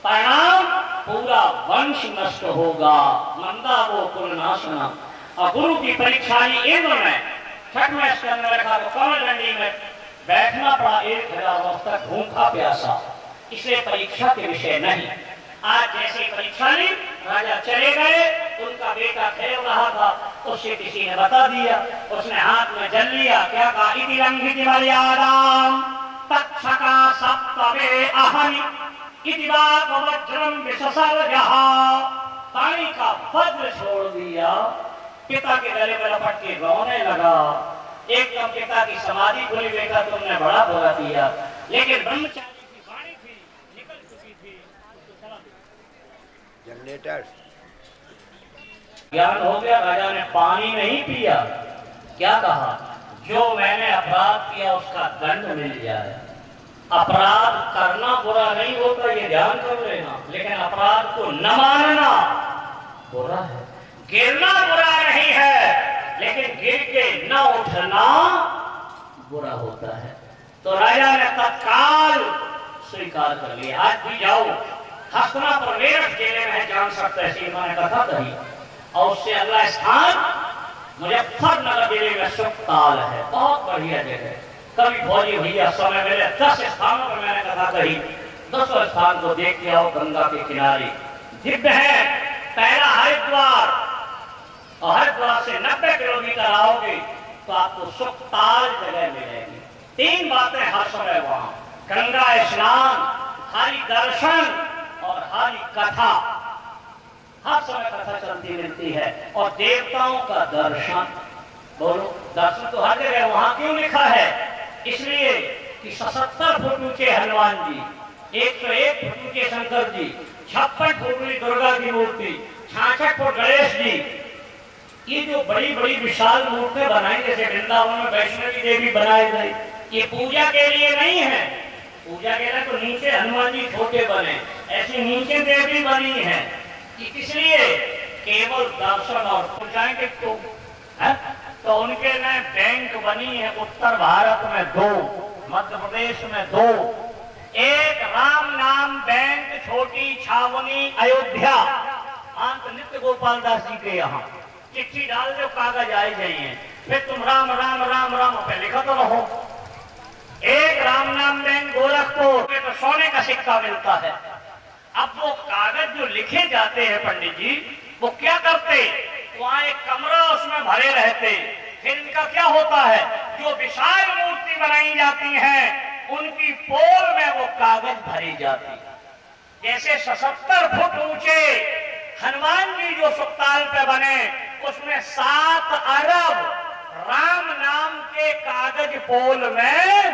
Speaker 2: परिणाम पूरा वंश नष्ट होगा, मंदा वो कुल नाशना। और गुरु की परीक्षा ली इन्होंने, 6वें स्कंद में लिखा, तो कमल डंडी में बैठना पड़ा 1000 वर्ष तक भूखा प्यासा, इसलिए परीक्षा के विषय नहीं। आज जैसे परीक्षा ली, राजा चले गए, उनका बेटा खेल रहा था, उससे किसी ने बता दिया, उसने हाथ में जल लिया, क्या कहा, इति लंघिति मर्यादाम तक्षका सप्तमे अहनि इति वाक वज्रम विससर्जः, पानी का वज्र छोड़ दिया, पिता के गले में लपट के रोने लगा, एकदम पिता की समाधि खुली, बेटा तुमने बड़ा बुरा किया, लेकिन ब्रह्मचारी की वाणी थी, निकल चुकी थी, उसको चला दिया।
Speaker 3: जनरेटर
Speaker 2: ज्ञान हो गया, राजा ने पानी नहीं पिया, क्या कहा, जो मैंने अपराध किया उसका दंड मिल जाए। अपराध करना बुरा नहीं होता, ये ध्यान कर लेना, लेकिन अपराध को न मानना बुरा है, गिरना बुरा नहीं है, लेकिन गिर के न उठना बुरा होता है। तो राजा ने तत्काल स्वीकार कर लिया। आज भी जाओ हस्तिनापुर मेरठ जिले में जान सकते हैं, इन्होंने कथा कही। और उससे अगला स्थान मुजफ्फरनगर जिले में सुखताल है, बहुत बढ़िया जगह। कभी भोजी भैया समय मिले 10 स्थानों पर मैंने कथा कही, 10 स्थान को देख के आओ। गंगा के किनारे दिव्य है। पहला हरिद्वार, और हरिद्वार से 90 किलोमीटर आओगे तो आपको सुखताल जगह मिलेगी। 3 बातें हर समय वहां, गंगा स्नान, हरि दर्शन और हरि कथा। हर समय कथा चलती मिलती है। और देवताओं का दर्शन, बोलो दर्शन तो हर जगह। वहां क्यों लिखा है? इसलिए कि 77 फुट ऊंचे हनुमान जी, 101 फुट ऊंचे शंकर जी, 56 फुट ऊंची दुर्गा की मूर्ति, 66 फुट गणेश जी। ये जो बड़ी बड़ी विशाल मूर्तें बनाई, जैसे वृंदावन में वैष्णवी देवी बनाई गई, ये पूजा के लिए नहीं है। पूजा के लिए तो नीचे हनुमान जी छोटे बने, ऐसी नीचे देवी बनी है। ये किस लिए? केवल दर्शन। और जाएंगे तो उनके लिए बैंक बनी है, उत्तर भारत में 2, मध्य प्रदेश में 2। एक राम नाम बैंक छोटी छावनी अयोध्या, अंत नित्य गोपाल दास जी के यहाँ। चिट्ठी डाल दो, कागज आए जाइए, फिर तुम राम राम राम राम पे लिखा तो रहो। एक राम नाम बैंक गोरखपुर में तो सोने का सिक्का मिलता है। अब वो कागज जो लिखे जाते हैं पंडित जी, वो क्या करते? वहां एक कमरा उसमें भरे रहते। फिर इनका क्या होता है? जो विशाल मूर्ति बनाई जाती है उनकी पोल में वो कागज भरी जाती। जैसे 77 फुट ऊंचे हनुमान जी जो सुखताल पे बने, उसमें 7 अरब राम नाम के कागज पोल में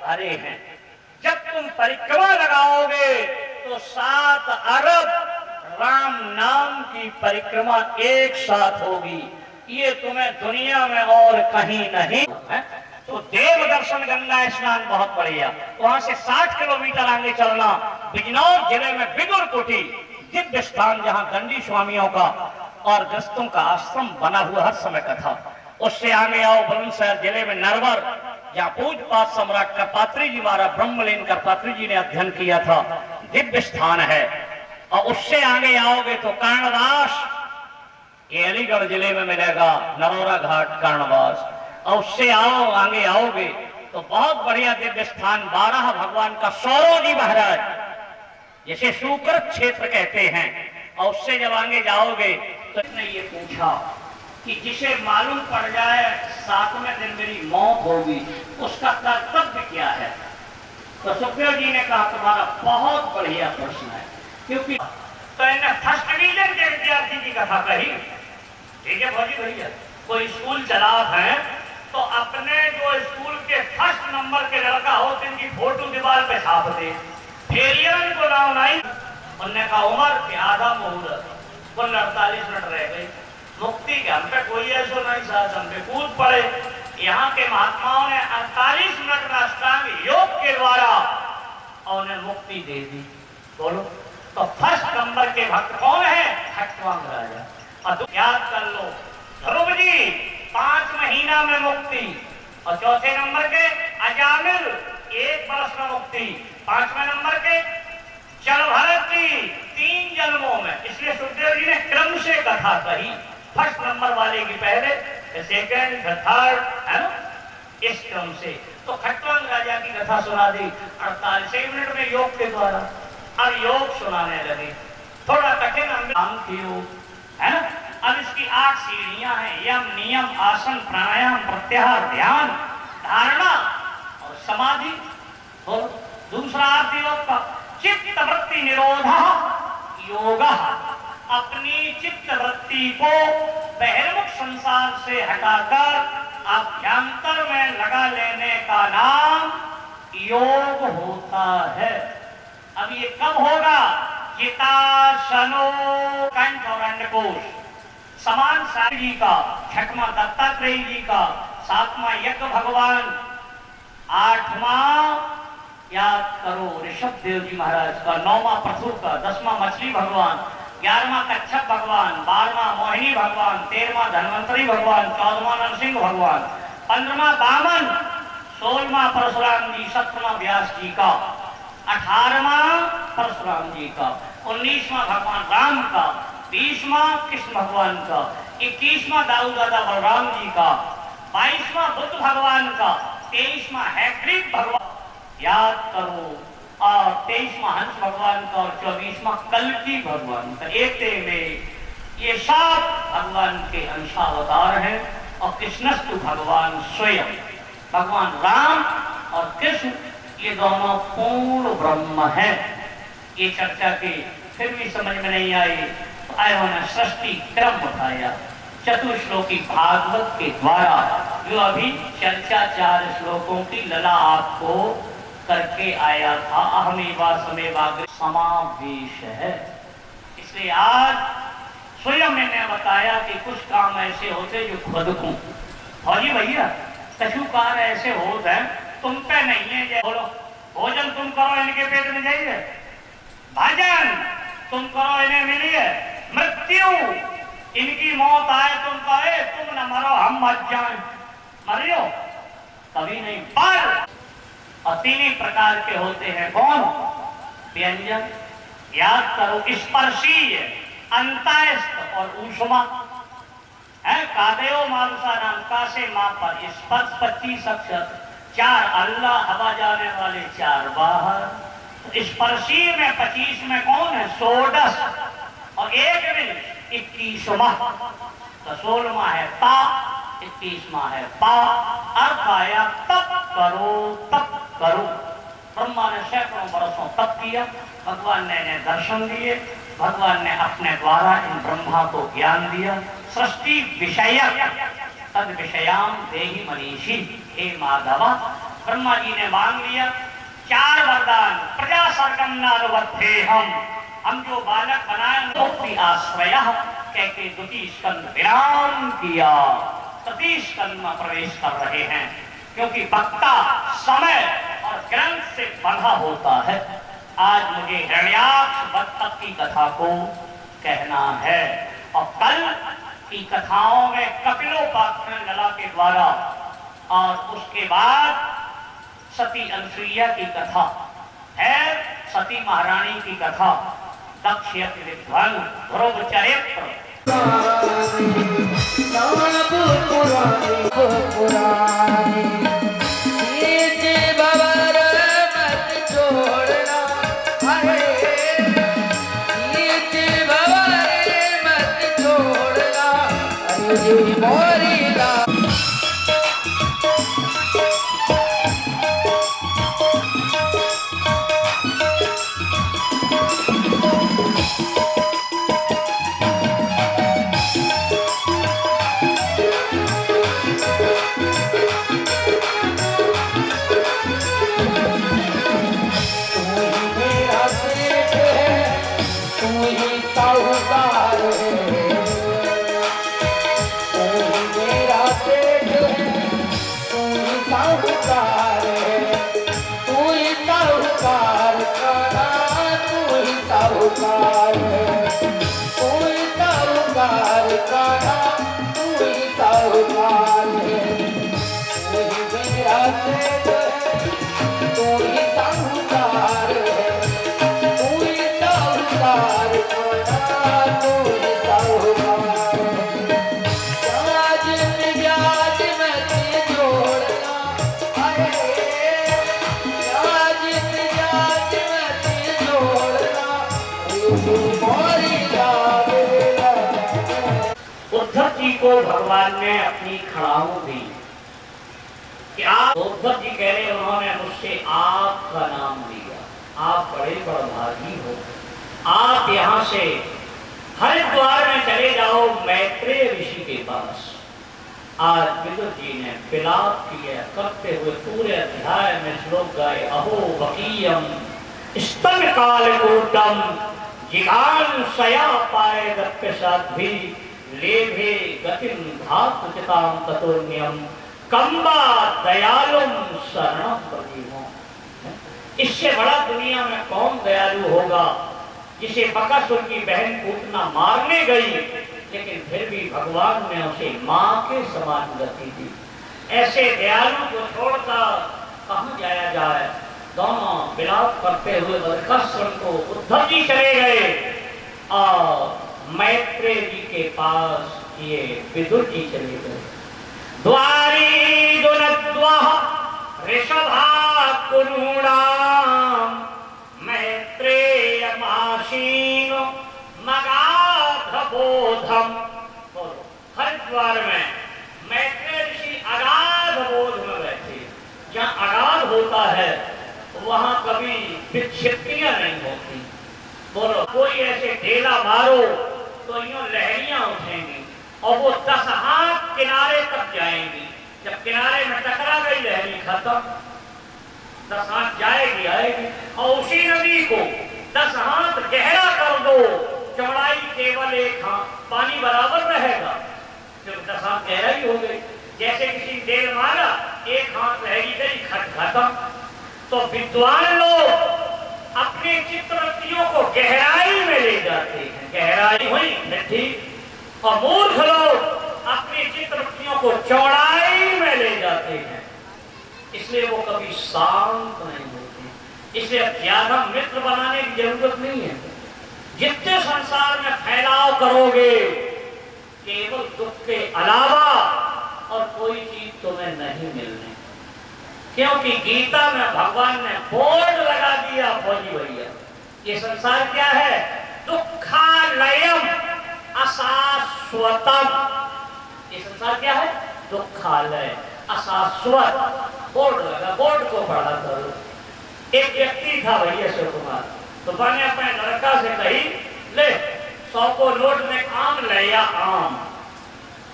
Speaker 2: भरे हैं। जब तुम परिक्रमा लगाओगे तो 7 अरब राम नाम की परिक्रमा एक साथ होगी। ये तुम्हें दुनिया में और कहीं नहीं है। तो देव दर्शन, गंगा स्नान बहुत बढ़िया। वहां से 60 किलोमीटर आगे चलना, बिजनौर जिले में बिदुर कुटी दिव्य स्थान, जहां दंडी स्वामियों का और ग्रस्तों का आश्रम बना हुआ हर समय का था। उससे आगे आओ बुलंदशहर जिले में नरवर, जहाँ पूजपाठ सम्राट करपात्री जी महाराज ब्रह्मलीन करपात्री जी ने अध्ययन किया था, दिव्य स्थान है। और उससे आगे आओगे तो कर्णवास, ये अलीगढ़ जिले में मिलेगा, नरौरा घाट कर्णवास। और उससे आगे आओगे तो बहुत बढ़िया दिव्य स्थान 12 भगवान का सौरों जी महाराज, जिसे शुक्र क्षेत्र कहते हैं। और उससे जब आगे जाओगे तो इसने ये पूछा कि जिसे मालूम पड़ जाए 7वें दिन मेरी मौत होगी, उसका कर्तव्य क्या है? तो सुखदेव जी ने कहा तुम्हारा बहुत बढ़िया प्रश्न है, क्योंकि तो इन्हें फर्स्ट डिवीजन के विद्यार्थी की कथा कही। ठीक है भौजी भैया, कोई स्कूल चला है तो अपने जो स्कूल के फर्स्ट नंबर के लड़का हो, जिनकी फोटो दीवार पे छाप दे। फेरियर को नाम नहीं, उन्होंने कहा उम्र के आधा मुहूर्त, कुल 48 मिनट रह गई। मुक्ति के हम पे कोई ऐसा नहीं, साथ हम पे कूद पड़े। यहाँ के महात्माओं ने 48 मिनट में अष्टांग योग के द्वारा उन्हें मुक्ति दे दी। बोलो, तो फर्स्ट नंबर के भक्त कौन है? खट्वांग राजा। और याद कर लो, ध्रुव जी 5 महीना में मुक्ति। और चौथे नंबर के अजामिल 1 वर्ष में मुक्ति। 5वें नंबर के चल भरत जी 3 जन्मों में। इसलिए सुखदेव जी ने क्रम से कथा कही, फर्स्ट नंबर वाले की पहले, सेकेंड, थर्ड, है ना, इस क्रम से। तो खट्वांग राजा की कथा सुना दी 48 मिनट में योग के द्वारा। अब योग सुनाने लगे, थोड़ा कठिन है ना। अब इसकी 8 सीढ़ियां हैं, यम, नियम, आसन, प्राणायाम, प्रत्याहार, ध्यान, धारणा और समाधि। और दूसरा अर्थ योग का चित्त वृत्ति निरोध योग, अपनी चित्त वृत्ति को बहिर्मुख संसार से हटाकर आभ्यंतर में लगा लेने का नाम योग होता है। अब ये कब होगा? चितासनो, कंठ और अंडकोश, समान सारी जी का, 6वां दत्तात्रेय जी का, 7वां यज्ञ भगवान, 8वां याद करो ऋषभ देव जी महाराज का, 9वां प्रथुर का, 10वां मछली भगवान, 11वां कच्छप भगवान, 12वां मोहिनी भगवान, 13वां धन्वंतरी भगवान, 14वां नरसिंह भगवान, 15वां वामन, 16वां परशुराम जी, 17वां व्यास जी का, 18वां परशुराम जी का, 19वां भगवान राम का, 20वां कृष्ण भगवान का, 21वां दाऊ दादा बलराम जी का, 22वां बुद्ध भगवान का, 23वां हैग्रीव भगवान याद करो, और 23वां हंस भगवान का, और 24वां कल्की भगवान का। एक में ये सब भगवान के अंशावतार हैं, और कृष्णस्तु भगवान स्वयं, भगवान राम और कृष्ण ये दोनों पूर्ण ब्रह्म है। ये चर्चा की फिर भी समझ में नहीं आई तो आयों ने सृष्टि क्रम बताया चतुश्लोकी भागवत के द्वारा, जो अभी चर्चा 4 श्लोकों की लला आपको करके आया था। अहमेवासमेवाग्रे समावेश है। इसलिए आज स्वयं मैंने बताया कि कुछ काम ऐसे होते जो खुद को फौजी भैया कछु कार्य ऐसे होते हैं तुम पे नहीं है। जय बोलो भोजन तुम करो इनके पेट में जाइए, भजन तुम करो इन्हें मिलिए, मृत्यु इनकी मौत आए तुम कहे तुम न मरो हम मर जाए, मरियो कभी नहीं। पर और 3 प्रकार के होते हैं कौन? व्यंजन याद करो, स्पर्शीय, अंतःस्थ और ऊष्मा है। कादेव मालसा नाम का से मां पर स्पर्श 25 अक्षर, 4 अल्लाह हवा जाने वाले 4 बाहर। तो स्पर्शी में 25 में कौन है? षोडश, और 1 में 21वां, तो 16वां है ता, 21वां है पा। अर्थ आया तप करो, तप करो। ब्रह्मा ने सैकड़ों वर्षों तप किया, भगवान ने इन्हें दर्शन दिए, भगवान ने अपने द्वारा इन ब्रह्मा को ज्ञान दिया। सृष्टि विषय तद विषयाम देहि मनीषी, हे माधवा। ब्रह्मा जी ने मांग लिया 4 वरदान, प्रजा सर्गम नारवत्थे हम जो बालक बनाए मुक्ति आश्रय कह के 2 स्कंद विराम किया, 3 स्कंद में प्रवेश कर रहे हैं। क्योंकि वक्ता समय और ग्रंथ से बंधा होता है। आज मुझे हिरण्याक्ष बत्तख की कथा को कहना है, और कल की कथाओं में कपिलोपाख्यान लला के द्वारा, और उसके बाद सती अनसुईया की कथा है, सती महारानी की कथा, दक्ष यज्ञ विद्वान ध्रुव चरित्र। को भगवान ने अपनी खड़ाऊ दी कि आप, उद्धव जी कह रहे उन्होंने मुझसे आपका नाम लिया, आप बड़े बड़भागी हो, आप यहाँ से हरिद्वार में चले जाओ मैत्रेय ऋषि के पास। आज विदुर जी ने विलाप किया करते हुए पूरे अध्याय में श्लोक गाए, अहो वकीयम स्तन काल कोटम जिगान सया पाए दप्य साध्वी लेभे गतिम धातु चिताम ततोन्यम कंबा दयालुम शरणम प्रतिमो। इससे बड़ा दुनिया में कौन दयालु होगा जिसे बकासुर की बहन पूतना मारने गई, लेकिन फिर भी भगवान ने उसे मां के समान गति दी। ऐसे दयालु को छोड़कर कहां जाया जाए। दोनों विलाप करते हुए बकासुर को उद्धव जी चले गए और मैत्रेय जी के पास ये विदुर जी चले गए। द्वारी दुनद्वः ऋषभा कुरूणाम मैत्रेय माशीनो मगाध बोधम। हरिद्वार में मैत्रेय ऋषि अगाध बोध में बैठे। जहाँ अगाध होता है वहां कभी विक्षिप्तियां नहीं होती। बोलो, कोई ऐसे ढेला मारो तो यूं लहरियां उठेंगी और वो 10 हाथ किनारे तक जाएंगी। जब किनारे में टकरा गई लहरी खत्म। 10 हाथ जाएगी आएगी। और उसी नदी को 10 हाथ गहरा कर दो, चौड़ाई केवल 1 हाथ, पानी बराबर रहेगा क्योंकि 10 हाथ गहराई हो गई। जैसे किसी ढेल मारा, 1 हाथ लहरी गई, खत्म। तो विद्वान लोग अपने चित्तवृत्तियों को गहराई में ले जाते हैं, गहराई हुई मिट्टी, और मूर्ख लोग अपनी चित्तवृत्तियों को चौड़ाई में ले जाते हैं, इसलिए वो कभी शांत नहीं होते। इसलिए ज्यादा मित्र बनाने की जरूरत नहीं है। जितने संसार में फैलाव करोगे, केवल दुख के अलावा और कोई चीज तुम्हें नहीं मिलने। क्योंकि गीता में भगवान ने बोर्ड लगा दिया, फौजी भैया, ये संसार क्या है? दुखालयम अशाश्वतम। ये संसार क्या है? दुखालय अशाश्वत। बोर्ड लगा, बोर्ड को पढ़ा करो। एक व्यक्ति था भैया शिव कुमार, तो मैंने अपने लड़का से कही, ले 100 को नोट में आम ले आ, आम।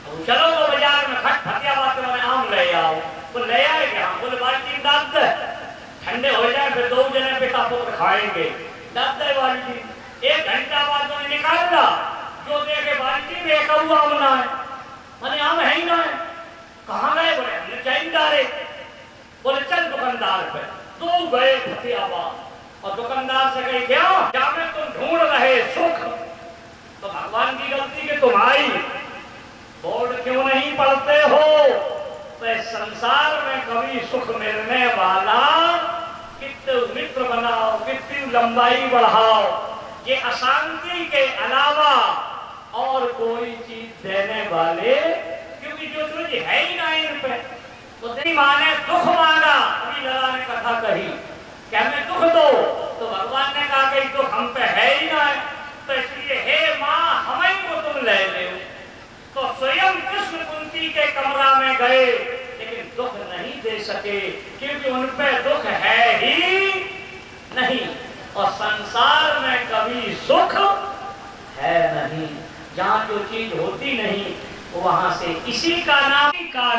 Speaker 2: तो चलो वो बाजार में खट फटियाबाद में आम ले आओ। वो ले आए क्या? बोले बाल्टी में डाल दे, ठंडे हो जाए फिर 2 जने पिता पुत्र खाएंगे। डाल दे बाल्टी। 1 घंटा बाद उन्हें निकाला, जो देखे बाल्टी में एक आम ना है। मैंने आम है ही ना है। कहाँ गए? बोले हमने चाहिए डाले। बोले चल दुकानदार पे। 2 गए फतेहाबाद और दुकानदार से कही, क्या में तुम ढूंढ रहे सुख? तो भगवान की गलती कि तुम आई, बोर्ड क्यों नहीं पढ़ते हो? तो इस संसार में कभी सुख मिलने वाला, कितने मित्र बनाओ, कितनी लंबाई बढ़ाओ, ये अशांति के अलावा और कोई चीज देने वाले, क्योंकि जो चीज है ही ना इन पे। तो माँ ने दुख मांगा, अभी लला ने कथा कही कि हमें दुख दो, तो भगवान ने कहा कि दुख हम पे है ही ना, तो इसलिए हे माँ हमें को तुम ले लो। तो स्वयं कृष्ण कुंती के कमरा में गए, लेकिन दुख नहीं दे सके क्योंकि उन पे दुख है ही नहीं। और संसार में कभी सुख है नहीं। जहाँ जो चीज होती नहीं वहां से इसी का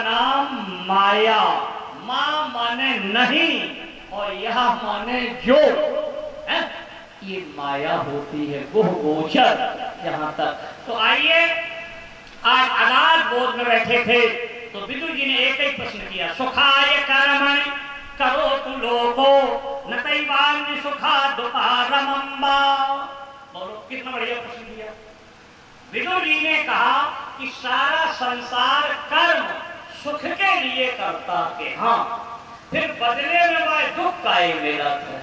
Speaker 2: नाम माया। माँ माने नहीं और यह माने जो है, ये माया होती है, वो गोचर। यहाँ तक तो आइए, आज अगाध बोध में बैठे थे तो विदुर जी ने एक ही प्रश्न किया, सुखाय कर्मण करो तु लोको न तैवान्य सुखा दुपारमंबा। बोलो, कितना बढ़िया प्रश्न दिया। विदुर जी ने कहा कि सारा संसार कर्म सुख के लिए करता के, हाँ, फिर बदले में वह दुख का ही मेरा था।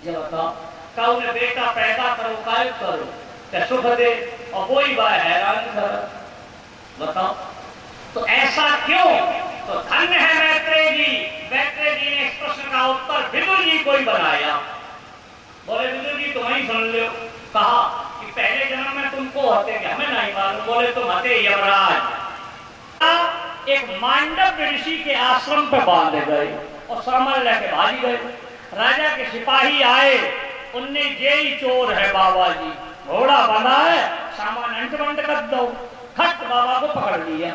Speaker 2: ये बताओ, कहो ने बेटा पैदा करो, काय करो, क्या सुख दे, और कोई वह हैरान कर, बताओ। तो ऐसा क्यों? तो धन्य है मैत्रेय जी। मैत्रेय जी ने इस प्रश्न का उत्तर विदुर जी को ही बनाया। बोले विदुर जी तुम ही सुन लो। कहा कि पहले जन्म में तुमको होते क्या? हमें नहीं मालूम। बोले तुम हते यमराज। एक मांडव ऋषि के आश्रम पे बांधे गए और सामान लेके भागी गए। राजा के सिपाही आए, उनने जेई चोर है बाबा जी, घोड़ा बंधा है, सामान अंट कर दो। खट बाबा को पकड़ लिया।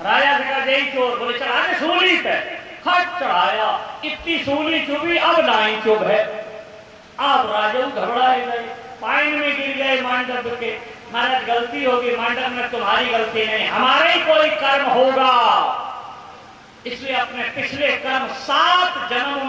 Speaker 2: राजा से कहा जेई चोर। बोले चढ़ा के सूली पे। खट चढ़ाया, इतनी सूली चुभी, अब नाई चुभ है। अब राजा घबराए गए, पानी में गिर गए मांडव के। महाराज गलती होगी, मांडव में तुम्हारी गलती नहीं, हमारे ही कोई कर्म होगा। इसलिए अपने पिछले कर्म 7 जन्म